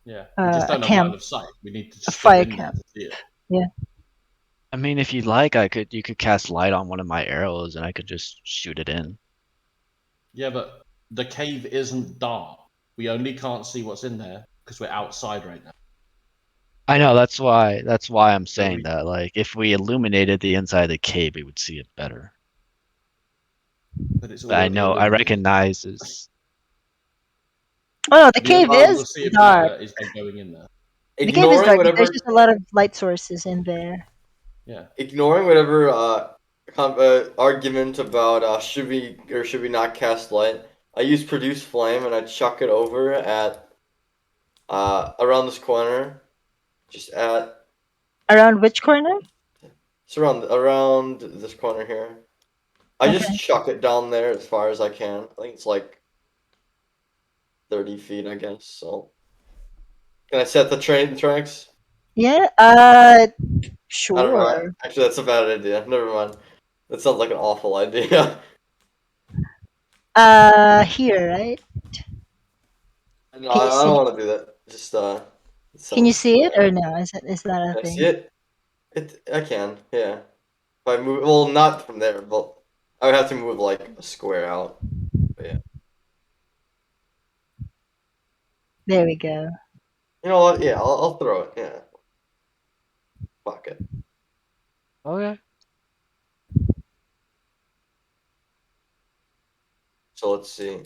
Yeah, we just a don't have line camp, of sight. We need to a just go fire in there camp. to see it. Yeah. I mean, if you'd like, you could cast light on one of my arrows and I could just shoot it in. Yeah, but the cave isn't dark. We only can't see what's in there because we're outside right now. I know, that's why I'm So saying we, that. Like, if we illuminated the inside of the cave, we would see it better. but it's But I all know, I illuminated. recognize this. Oh no, the The only cave way Um, is we'll see it dark. better is by going in there. The cave is ignoring dark. There's whatever just a lot of light sources in there. Yeah. ignoring whatever argument about should we or should we not cast light. I use produce flame and I chuck it over at around this corner, just at Around which corner? it's around this corner here. I Okay. just chuck it down there as far as I can. I think it's like 30 feet, I guess. So can I set the train tracks? Yeah. I don't know. Sure. Actually, that's a bad idea. Never mind. That sounds like an awful idea. Here, right? No, Can you I don't see? want to do that. Just Can you sounds. see it or no? Is that a Can I see thing? it? I can. Yeah. If I move, well, not from there, but I would have to move like a square out. But yeah. There we go. You know what? Yeah, I'll throw it. Yeah. Fuck it. Okay. So let's see.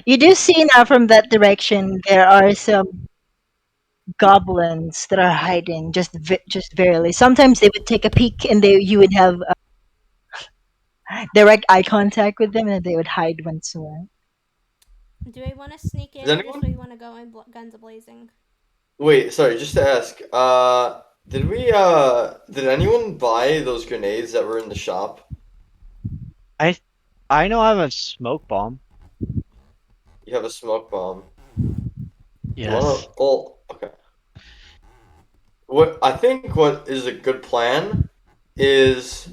You do see now from that direction there are some goblins that are hiding just barely. Sometimes they would take a peek and you would have direct eye contact with them and they would hide once more. Do we want to sneak Does in or just anyone? we want to go in guns blazing? Wait, sorry, just to ask. Did anyone buy those grenades that were in the shop? I I know I have a smoke bomb. You have a smoke bomb. Do you wanna? Yes. Well, okay. What I think what is a good plan is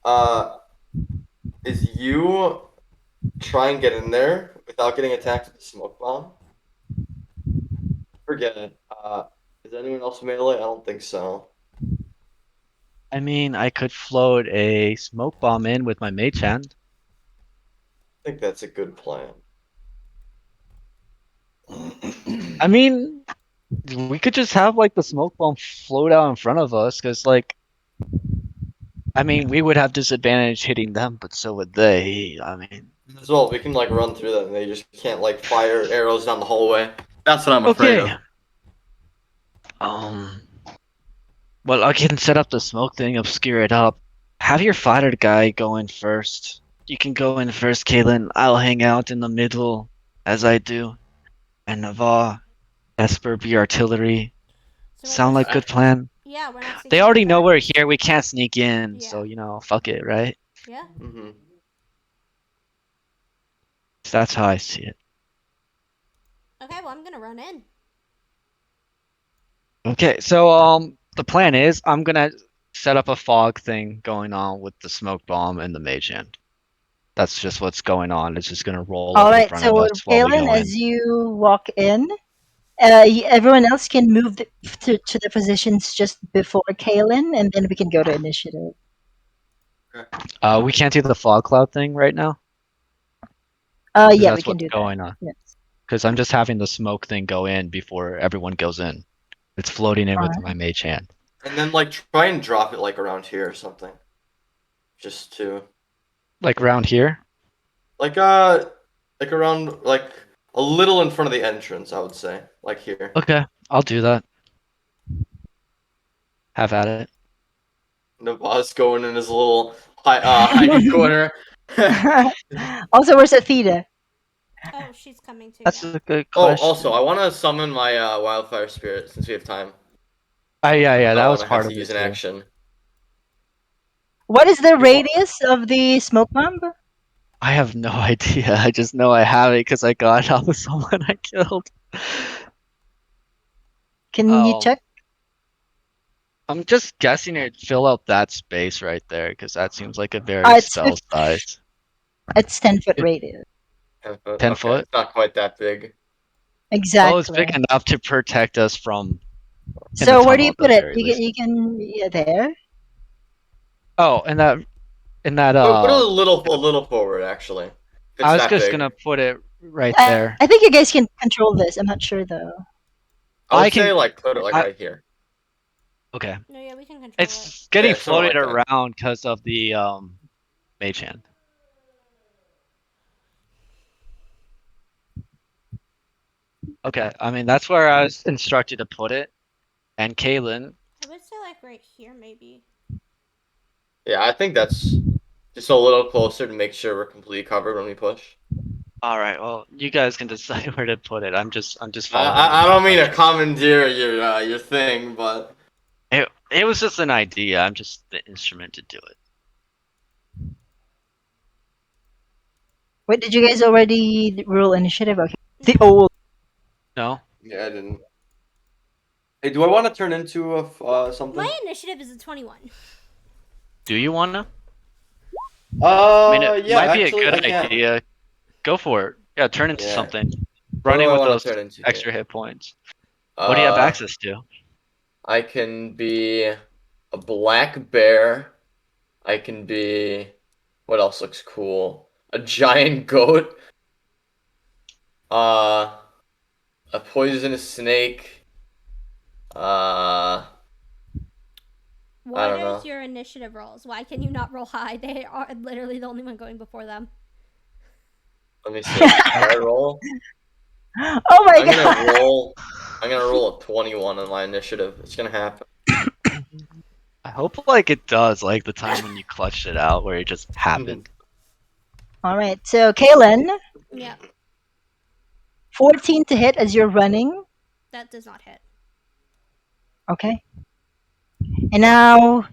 uh is you try and get in there without getting attacked with the smoke bomb. Forget it. Is anyone else melee? I don't think so. I mean, I could float a smoke bomb in with my mage hand. I think that's a good plan. I mean, we could just have like the smoke bomb float out in front of us, because like, I mean, we would have disadvantage hitting them, but so would they. I mean, As well, we can like run through that and they just can't like fire arrows down the hallway. That's what I'm afraid okay. of. Um, well, I can set up the smoke thing, obscure it up. Have your fighter guy go in first. You can go in first, Caitlin. I'll hang out in the middle, as I do. And Navarre, Esper be artillery. So we're Sound not like Okay. good plan? Yeah, we're not They sneaking in already know we're first. here. We can't sneak in, so Yeah. fuck it, right? Yeah. Mm-hmm. That's how I see it. Okay, well I'm gonna run in. Okay, so the plan is I'm gonna set up a fog thing going on with the smoke bomb and the mage hand. That's just what's going on. It's just gonna roll All up in right, front of so us while we Galen, go as in. you walk in, everyone else can move to the positions just before Kalen, and then we can go to initiative. We can't do the fog cloud thing right now because Yeah, we that's can what's do that. going on. Yes. Because I'm just having the smoke thing go in before everyone goes in. It's floating in All with right. my mage hand. And then like try and drop it like around here or something. Just to Like around here? like like around like a little in front of the entrance, I would say. Like here. Okay, I'll do that. Have at it. The boss going in his little hiding corner. Also, where's Athena? Oh, she's coming too. That's Yeah. a good Oh, also, question. I want to summon my wildfire spirit since we have time. Yeah, I that don't was want to have part to of use it an too. action. What is the You want- radius of the smoke bomb? I have no idea. I just know I have it because I got it off of someone I killed. Can you Um, check? I'm just guessing it'd fill out that space right there because that seems like a Uh, very it's spell size. it's 10 foot radius. 10 foot. 10 Okay, foot? it's not quite that big. Oh, it's Exactly. big enough to protect us from in the So where do tunnel you at the put it? very You least. can yeah, there. Oh, in that Put it a little forward, actually. If I it's was that just big, gonna put it right I, there. I think you guys can control this. I'm not sure though. I I would say can like put it like I right here. okay. No, yeah, we can control it. It's getting Yeah, something floated like that. around because of the mage hand. Okay, I mean that's where I was instructed to put it. And Kaylin, I would say like right here maybe. Yeah, I think that's just a little closer to make sure we're completely covered when we push. all right, well, you guys can decide where to put it. I'm just I, following I your I don't mean to instructions. commandeer your thing, but It was just an idea. I'm just the instrument to do it. Wait, did you guys already roll initiative? Okay. The old. No? yeah, I didn't. Hey, do I want to turn into something? My initiative is a 21. Do you wanna? I mean, it Yeah, might be a actually, I good can't. idea. Go for it. Yeah, turn into Yeah. something. What do Running I with want those to turn into? extra hit points. What do you have access to? I can be a black bear. I can be. What else looks cool? A giant goat. Uh, a poisonous snake. Uh, I What don't is know. your initiative rolls? Why can you not roll high? They are literally the only one going before them. Let me see. Can I roll? Oh my I'm gonna god. roll. I'm gonna roll a 21 on my initiative. It's gonna happen. I hope like it does, like the time when you clutched it out where it just happened. All right. So, Kaylin, Yeah, 14 to hit as you're running. that does not hit. Okay. And now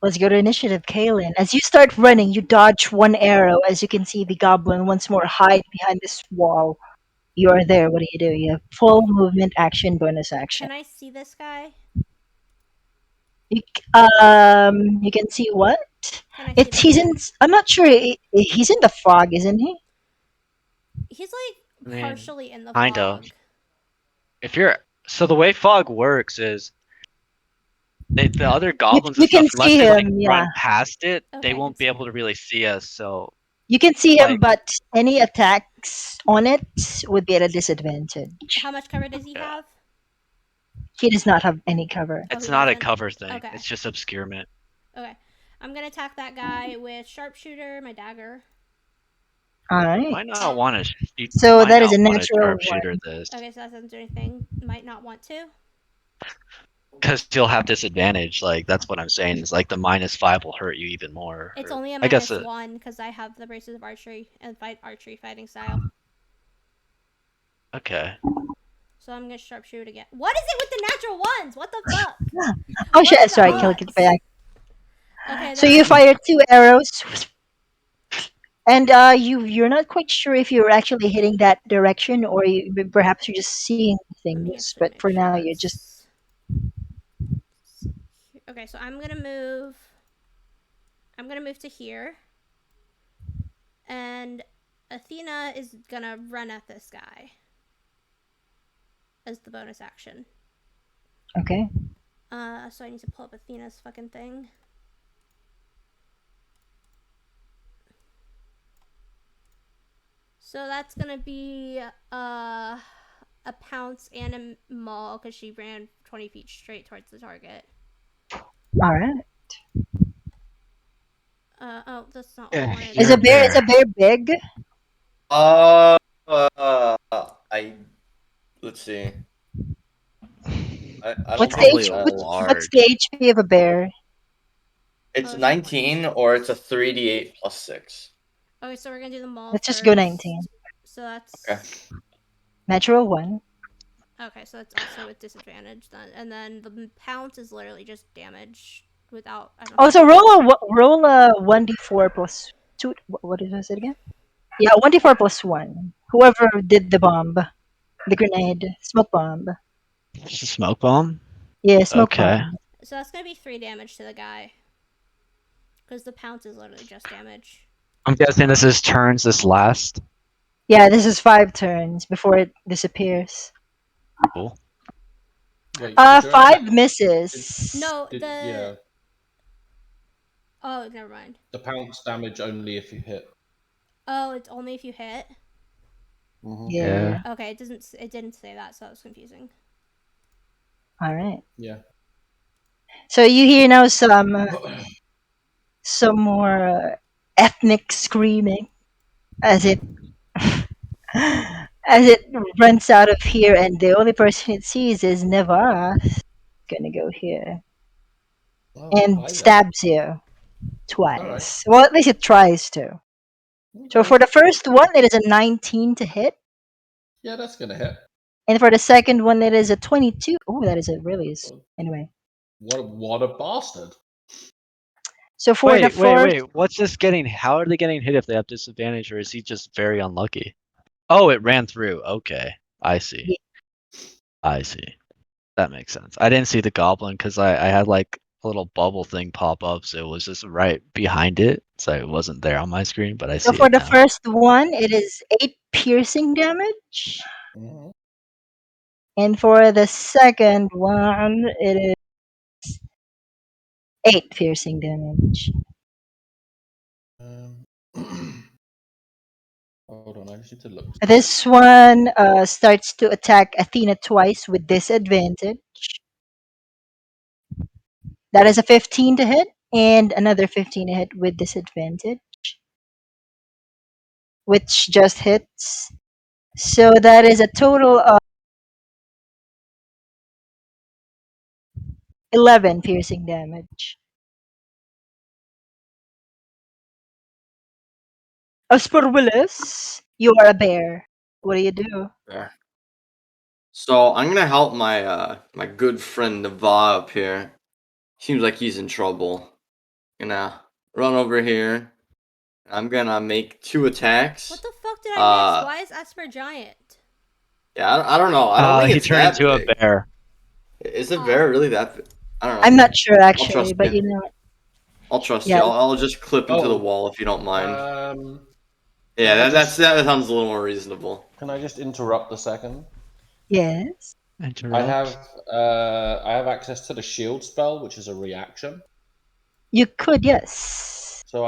let's go to initiative, Kaylin. As you start running, you dodge one arrow. As you can see, the goblin once more hide behind this wall. You are there. What do? You have full movement, action, bonus action. Can I see this guy? You can see what? Can I see It's this he's guy? in. I'm not sure. He's in the fog, isn't he? He's I like mean, partially in the kind of. fog. If you're so the way fog works is the other You goblins and you can stuff, unless see they like him. Yeah, run past it, Okay, they I can won't be see able to him. really see us. So you can see him, like, but any attacks on it would be at a disadvantage. How much cover does he have? He does not have any cover. Oh, it's he not a doesn't? cover thing. Okay. It's just obscurement. Okay. I'm gonna attack that guy with sharpshooter, my dagger. All right. Might not want to. You So might that is not a want to natural sharpshooter one. this Okay, so that doesn't do anything. Might not want to. because you'll have disadvantage. Like that's what I'm saying. Is like the -5 will hurt you even more. It's Or, only a I guess -1 because I have the braces of archery and archery fighting style. okay. So I'm gonna sharpshoot again. What is it with the natural ones? What the fuck? Oh What shit! are the Sorry, kill it odds? back. Okay, So you then fire 2 arrows, and you're not quite sure if you're actually hitting that direction or perhaps you're just seeing let me things. actually But make for sure now, you're just that's okay. So I'm gonna move. I'm gonna move to here, and Athena is gonna run at this guy as the bonus action. okay. So I need to pull up Athena's fucking thing. So that's gonna be a pounce and a maul because she ran 20 feet straight towards the target. All right. Oh, that's not what I Yeah, wanted. Is you're a a bear? Is bear. a bear big? I let's see. I don't What's think the it Probably H? says. What's the large. HP of a bear? It's Oh, 19 or it's a 3d8 plus 6. Okay, so we're gonna do the maul Let's just first. go 19. So that's Okay. Natural one. okay. So that's also with disadvantage then, and then the pounce is literally just damage without. I don't Oh, have so to do roll a 1d4 plus two. What is it again? Yeah, 1d4 plus one. Whoever did the bomb, the grenade, smoke bomb. Just a smoke bomb. Yeah, smoke Okay. bomb. So that's gonna be 3 damage to the guy, because the pounce is literally just damage. I'm guessing this is turns. This last. Yeah, this is 5 turns before it disappears. Cool. Wait, did your attack? 5 misses. No, Yeah, Oh, never mind. the pounce damage only if you hit. Oh, it's only if you hit. Yeah. Okay, it doesn't. It didn't say that, so that was confusing. All right. Yeah. So you hear now some more ethnic screaming as it as it runs out of here, and the only person it sees is Neva. Gonna go here Oh, and hi there. stabs you twice. Alright. Well, at least it tries to. So Okay. for the first one, it is a 19 to hit, Yeah, that's gonna hit. and for the second one, it is a 22. Oh, that is a really anyway. What a bastard. So for the first, Wait. What's this getting? How are they getting hit if they have disadvantage, or is he just very unlucky? Oh, it ran through. Okay, I see. Yeah. I see. That makes sense. I didn't see the goblin because I had like little bubble thing pop up, so it was just right behind it. So it wasn't there on my screen, but I So see for it the now. first one, it is 8 piercing damage. Mhm. And for the second one, it is 8 piercing damage. Um, hold on, I just need to look. This one starts to attack Athena twice with disadvantage. That is a 15 to hit, and another 15 to hit with disadvantage, which just hits. So that is a total of 11 piercing damage. As for Willis, you are a bear. What do you do? There. So I'm gonna help my good friend Nava up here. Seems like he's in trouble. Gonna run over here. I'm gonna make 2 attacks. What the fuck did I miss? Uh, Why is Esper giant? yeah, I don't know. I don't think He it's turned that into a big. bear. Is the Oh. bear really that big? I don't I'm know. not sure I'll actually, trust but you. you know, I'll trust yeah, you. I'll just clip into the Oh, wall if you don't mind. can Yeah, I that just sounds a little more reasonable. can I just interrupt a second? yes. Interrupt. I have access to the shield spell, which is a reaction. You could, yes. So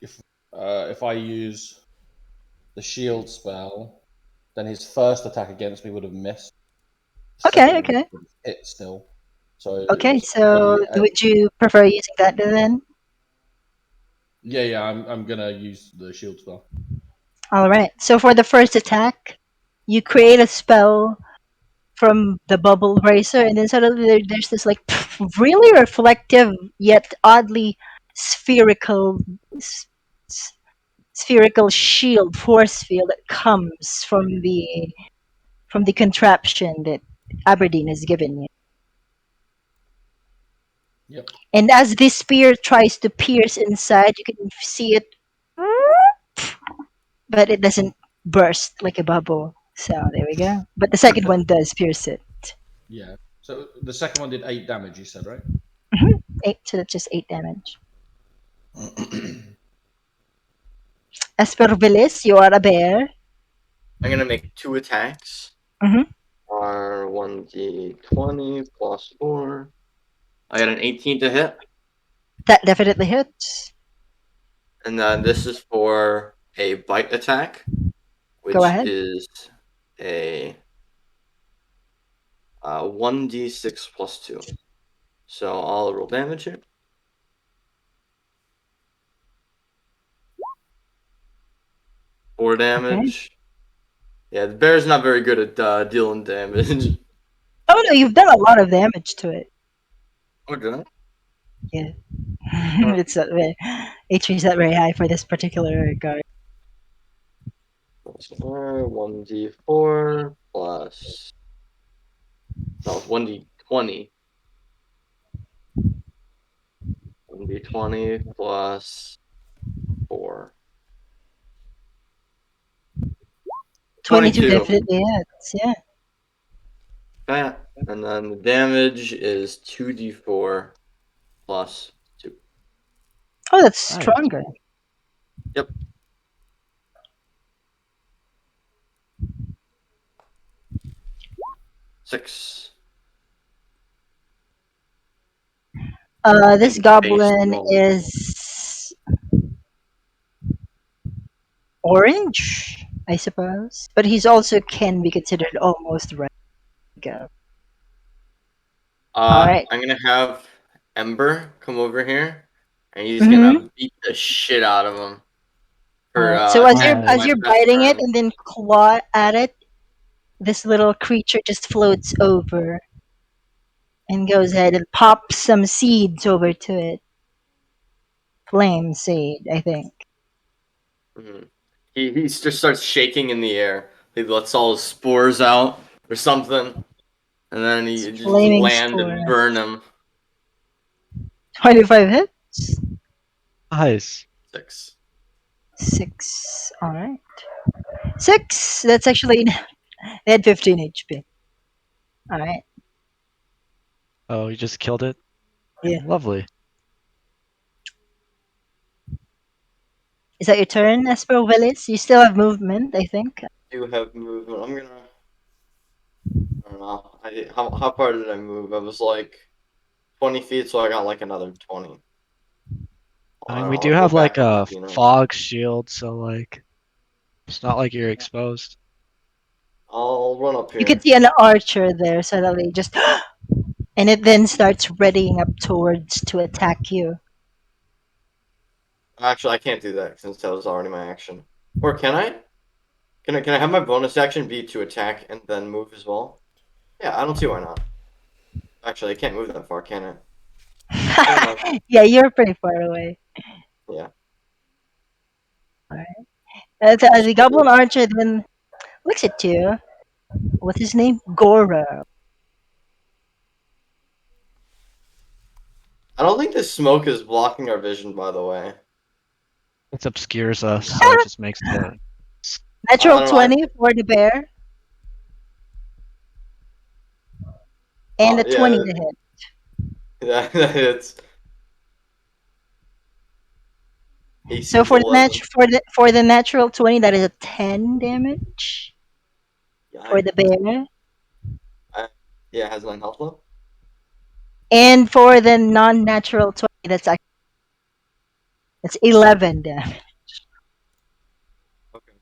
if I use the shield spell, then his first attack against me would have missed. Okay, Second one okay. would have hit still. So Okay, it's so would you prefer using that then? yeah. I'm gonna use the shield spell. Alright, so for the first attack, you create a spell from the bubble racer, and then suddenly there's this like really reflective yet oddly spherical s- spherical shield force field that comes from the contraption that Aberdeen has given you. Yep. And as this spear tries to pierce inside, you can see it, but it doesn't burst like a bubble. So there we go. But the second one does pierce it. Yeah. So the second one did 8 damage. You said, right? 8, so that's just 8 damage. As per Willis, you are a bear. I'm gonna make 2 attacks. Mhm. Are 1d20 plus 4. I got an 18 to hit, That definitely hits. and then this is for a bite attack, Go which ahead. is a 1d6 plus 2. So I'll roll damage here. 4 Okay. damage. Yeah, the bear's not very good at dealing damage. Oh no, you've done a lot of damage to it. Oh, did I? Yeah. Huh. It's not very, HP is not very high for this particular guard. Plus 1d4 plus. No, it's 1d20. 1d20 plus 4. 22 22. definitely hits. Yeah. Okay. And then the damage is 2d4 plus 2. Oh, that's Nice. stronger. Yep. Six. This Make base goblin roll. is orange, I suppose, but he's also can be considered almost red. Go. All right. I'm gonna have Ember come over here, and he's Mm-hmm. gonna beat the shit out of him All for right. So as my you're best biting it friend. and then claw at it, this little creature just floats over and goes ahead and pops some seeds over to it. Flame seed, I think. Mhm. He just starts shaking in the air. He lets all his spores out or something, and then he just Flaming land spore. and burn him. 25 hits. Nice. 6. 6. All right. 6. That's actually they had 15 HP. All right. Oh, you just killed it? Yeah. Lovely. Is that your turn, Esper Willis? You still have movement, I think. Do have movement. I'm gonna. I don't know. How far did I move? I was like 20 feet, so I got like another 20. I I mean, don't we know. do I'll go have like back up a 15 rounds. fog shield, so like it's not like you're exposed. I'll run up You could here. see an archer there suddenly just and it then starts readying up towards to attack you. Actually, I can't do that since that was already my action. Or can I? Can I have my bonus action be to attack and then move as well? Yeah, I don't see why not. Actually, I can't move that far, can I? Never mind. Yeah, you're pretty far away. Yeah. Alright. I'll The just goblin hold. archer then looks at you. What's his name? Goro. I don't think this smoke is blocking our vision, by the way. It obscures us, so it just makes the. Natural I don't know. 20 for the bear and a Oh 20 yeah, to hit. yeah. It's AC So is 11. for the natural 20, that is a 10 damage for Yikes. the bear. I, yeah, it has 9 health left. And for the non-natural 20, that's 11 damage. Okay.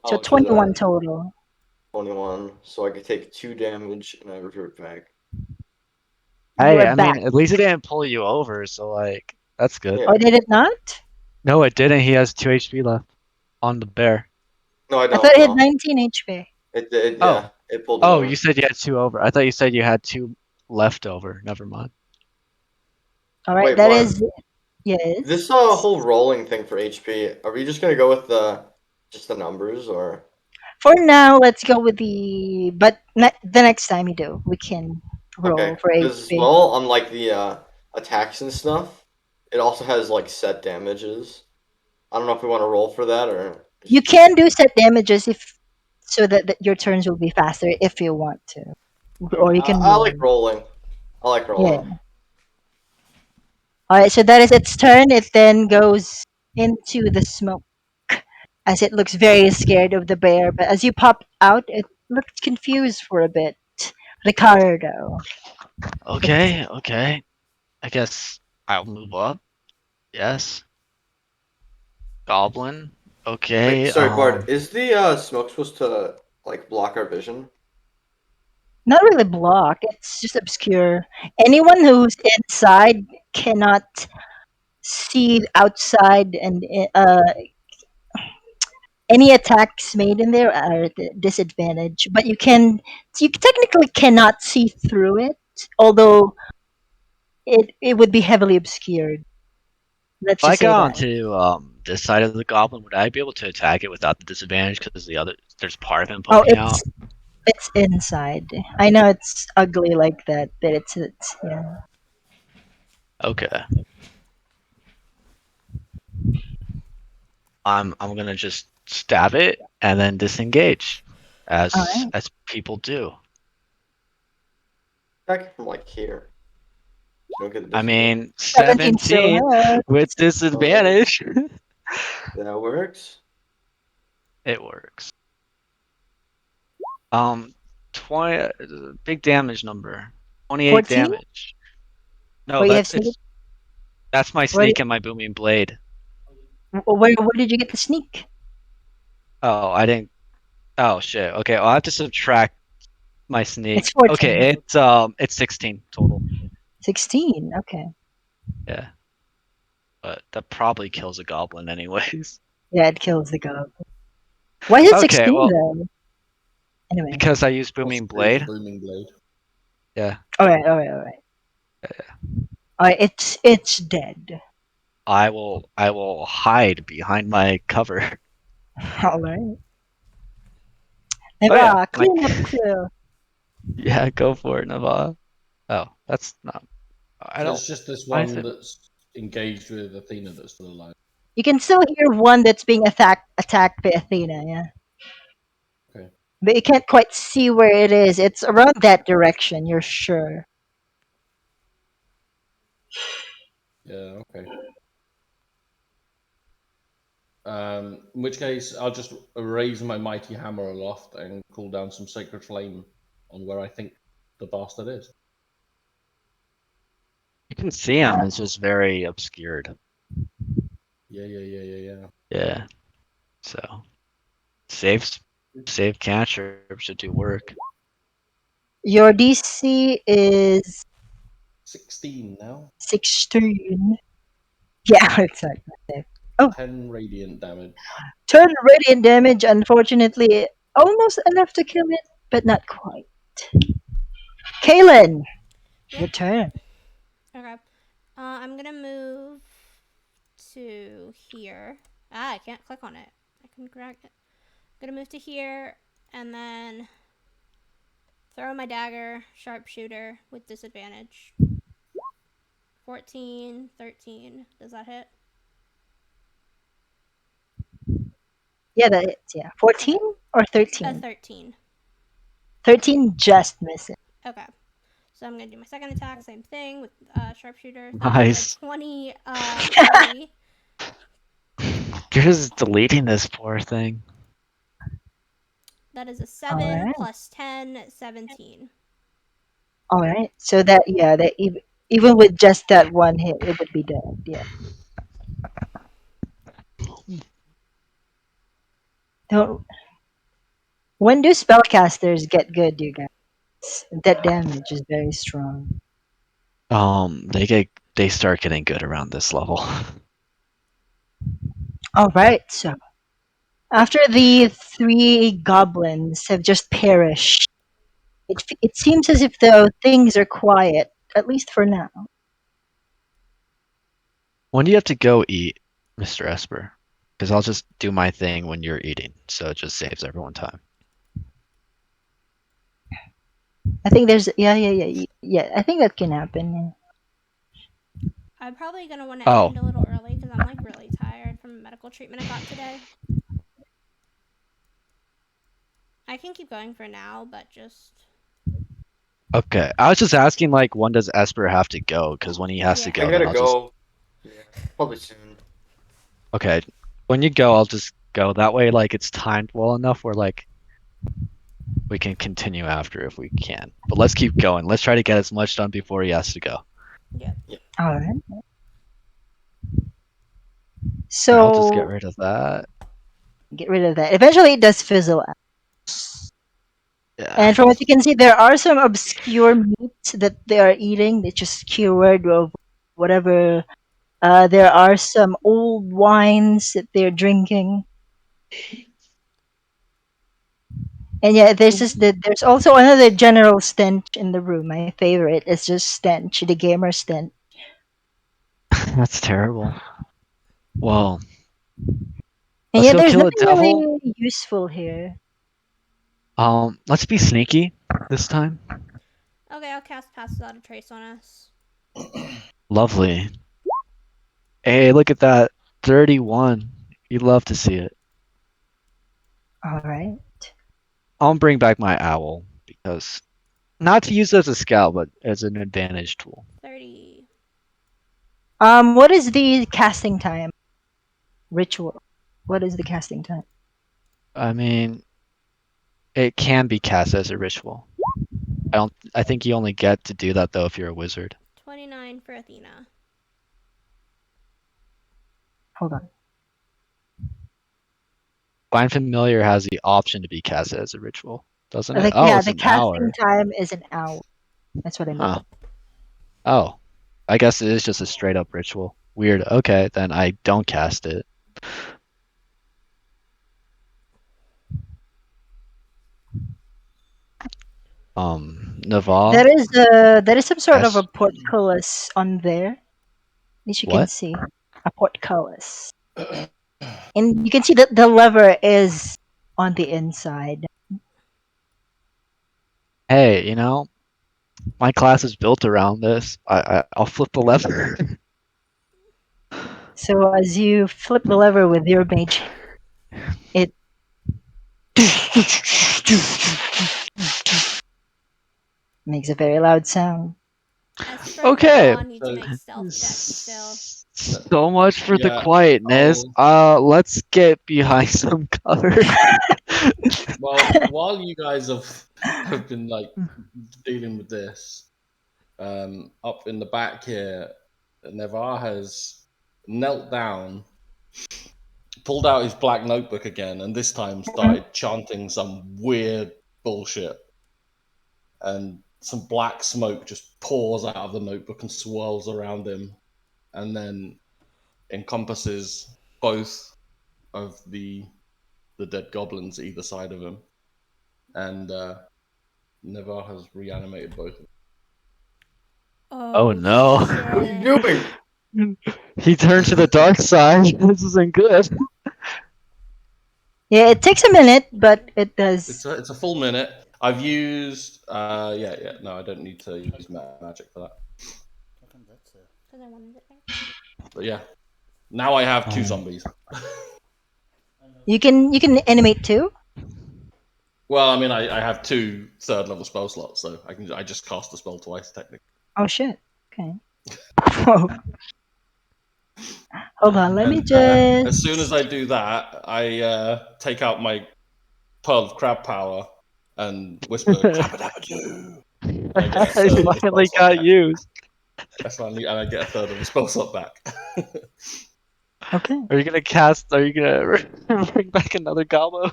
So How much is 21 that? total. 21. So I could take 2 damage and I revert back. You Hey, are I mean, back. at least it didn't pull you over, so like that's good. Yeah. Or did it not? No, it didn't. He has 2 HP left on the bear. No, I I thought don't. it had No. 19 HP. Oh, Yeah, it pulled me oh, you over. said you had two over. I thought you said you had two left over. Never mind. All right, Wait, that what? is yes. This whole rolling thing for HP, are we just gonna go with the just the numbers or For now, let's go with the next time you do, we can roll okay? for Because HP. well, unlike the attacks and stuff, it also has like set damages. I don't know if we want to roll for that or You just keep. can do set damages if so that your turns will be faster if you want to, Okay, or you can I like roll. rolling. I like rolling. Yeah. All right, so that is its turn. It then goes into the smoke as it looks very scared of the bear. But as you pop out, it looks confused for a bit. Ricardo, it's Okay, okay. I guess I'll move up. Yes. Goblin. Wait, Okay. sorry, Bard. Is the smoke supposed to like block our vision? not really block. It's just obscure. Anyone who's inside cannot see outside, and any attacks made in there are at a disadvantage. But you technically cannot see through it, although it would be heavily obscured. Let's If I just say got that. onto this side of the goblin, would I be able to attack it without the disadvantage because there's part of him Oh, poking out? it's inside. I know it's ugly like that, but it's yeah. Okay. I'm gonna just stab it and then disengage, All as right. as people do. Attack from like here. You don't get the I disadvantage. mean, 17 still 17 hit. with Oh, disadvantage. that works. It works. 20 big damage number. 28 14. damage. No, Where you have sneak. that's my Where, sneak and my booming blade. where did you get the sneak? Oh, I didn't. Oh shit. Okay, I'll have to subtract my It's sneak. 14. Okay, it's 16 total. 16. Okay. Yeah, but that probably kills a goblin anyways. Yeah, it kills the goblin. Why is it Okay, 16 well, though? Anyway. because I use booming Possibly with the blade. booming blade. Yeah, All right. All right, it's dead. I will hide behind my cover. All right. Oh yeah, Neva, my clean up crew. yeah, go for it, Nava. Oh, that's not. I So don't. it's just this Why is one it? that's engaged with Athena that's still alive. You can still hear one that's being attacked by Athena, yeah. Okay. But you can't quite see where it is. It's around that direction, you're sure. Yeah, okay. In which case, I'll just raise my mighty hammer aloft and call down some sacred flame on where I think the bastard is. You can see him. It's just very obscured. Yeah. Yeah. So safe catcher should do work. Your DC is 16 now. 16. Yeah, exactly. Oh, 10 radiant damage. 10 radiant damage. Unfortunately, almost enough to kill it, but not quite. Kaylin, your Yep. turn. Okay. I'm gonna move to here. I can't click on it. I can drag it. I'm gonna move to here and then throw my dagger, sharpshooter with disadvantage. 14, 13. Does that hit? Yeah, that hits. Yeah, 14 Okay. or 13. 13. 13 just missing. Okay. So I'm gonna do my second attack, same thing with sharpshooter. That is a Nice. 23. You're just deleting this poor thing. That is a All 7 right. plus 10, 17. All right. So that yeah, that even with just that one hit, it would be dead. Yeah. Don't. When do spellcasters get good, you guys? That damage is very strong. They start getting good around this level. All right. So after the three goblins have just perished, it seems as if though things are quiet, at least for now. When do you have to go eat, Mr. Esper? Because I'll just do my thing when you're eating, so it just saves everyone time. I think there's yeah. I think that can happen. I'm probably gonna want to Oh, end a little early because I'm like really tired from medical treatment I got today. I can keep going for now, but just okay. I was just asking, like, when does Esper have to go? Because when he has to yeah. I go, then gotta I'll just go. Yeah, probably soon. okay. When you go, I'll just go. That way, like, it's timed well enough where like we can continue after if we can. But let's keep going. Let's try to get as much done before he has to go. Yep. All right. I'll just get So rid of that. get rid of that. Eventually, it does fizzle out. Yeah. And from what you can see, there are some obscure meats that they are eating. They just skewered or whatever. There are some old wines that they're drinking. And yeah, there's also another general stench in the room. My favorite is just stench, the gamer stench. That's terrible. Well, And let's yeah, go there's kill a nothing devil. really useful here. Let's be sneaky this time. Okay, I'll cast Pass Without a Trace on us. Lovely. Hey, look at that. 31. You love to see it. All right. I'll bring back my owl because not to use as a scout, but as an advantage tool. 30. What is the casting time? Ritual. What is the casting time? I mean, it can be cast as a ritual. I think you only get to do that though if you're a wizard. 29 for Athena. Hold on. Find Familiar has the option to be casted as a ritual, doesn't it? Like Oh, yeah, it's the an casting hour. time is an hour. That's what I mean. Huh. Oh. I guess it is just a straight up ritual. Weird. Okay, then I don't cast it. Naval? There is some sort of a S portcullis on there. At least you can what? see a portcullis, and you can see that the lever is on the inside. Hey, my class is built around this. I'll flip the lever. So as you flip the lever with your mage, it makes a very loud sound. Esper Okay. and Yvonne need to make stealth checks still. So much for the Yeah, quietness. Let's get behind some cover. Well, while you guys have been like dealing with this, up in the back here, Nevar has knelt down, pulled out his black notebook again, and this time started chanting some weird bullshit. And some black smoke just pours out of the notebook and swirls around him, and then encompasses both of the dead goblins either side of him. And Nevar has reanimated both of them. Oh, no. What are you doing? He turned to the dark side. This isn't good. Yeah, it takes a minute, but it does. It's a full minute. I've used no, I don't need to use magic for that. Because I wanted it there. But yeah, now I have two zombies. You can animate too. Well, I mean, I have two third level spell slots, so I just cast the spell twice technically. Oh shit. Okay. Whoa. Hold on, let me And, just. as soon as I do that, I take out my pearl of crab power and whisper "Crabadabadoo." I get a third It of the finally spell slot got back. used. That's finally, and I get a third of the spell slot back. Okay. Are you gonna bring back another gobbo?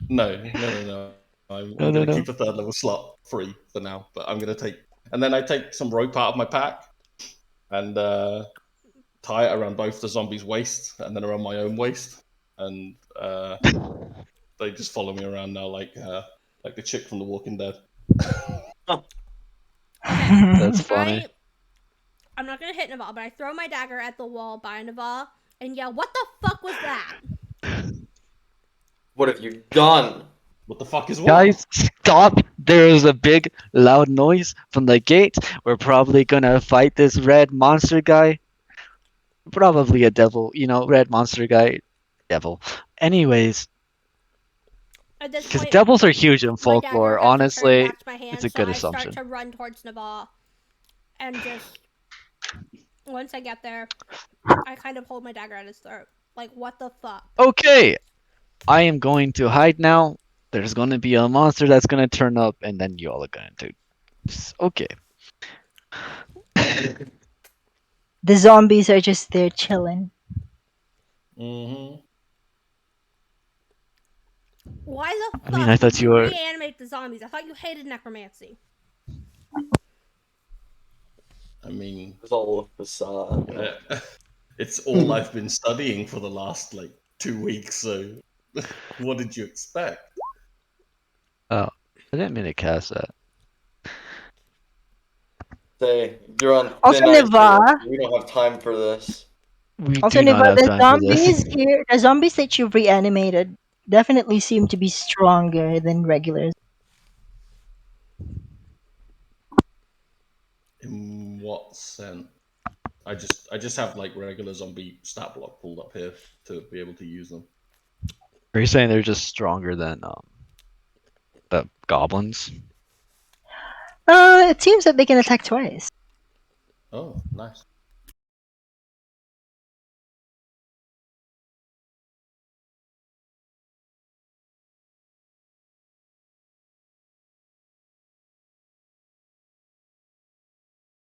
No. I'm going to No. keep a third level slot free for now, but I'm going to take, and then I take some rope out of my pack and tie it around both the zombies' waists and then around my own waist, and they just follow me around now like the chick from The Walking Dead. That's funny. I'm not gonna hit Naval, but I throw my dagger at the wall by Naval and yell, "What the fuck was that?" What have you done? What the fuck is what? Guys, stop! There is a big, loud noise from the gate. We're probably gonna fight this red monster guy. Probably a devil, red monster guy. Devil. Anyways, At this because point, devils are huge in my dagger folklore, has returned honestly, back to my hand, it's a so good I start assumption. to run towards Naval, and just once I get there, I kind of hold my dagger at his throat. Like, what the fuck? Okay, I am going to hide now. There's gonna be a monster that's gonna turn up, and then you all are gonna do. Okay. The zombies are just there chilling. Mm-hmm. Why the fuck I mean, I thought would you you were. reanimate the zombies? I thought you hated necromancy. I mean, It's all a facade. it's all I've been studying for the last 2 weeks. So, what did you expect? Oh, I didn't mean to cast that. Say, you're on Also, thin ice here. Neva. We don't have time for this. We Also, do not Neva, have the time for this. zombies here, the zombies that you've reanimated, definitely seem to be stronger than regulars. In what sense? I just have regular zombie stat block pulled up here to be able to use them. Are you saying they're just stronger than the goblins? It seems that they can attack twice. Oh, nice.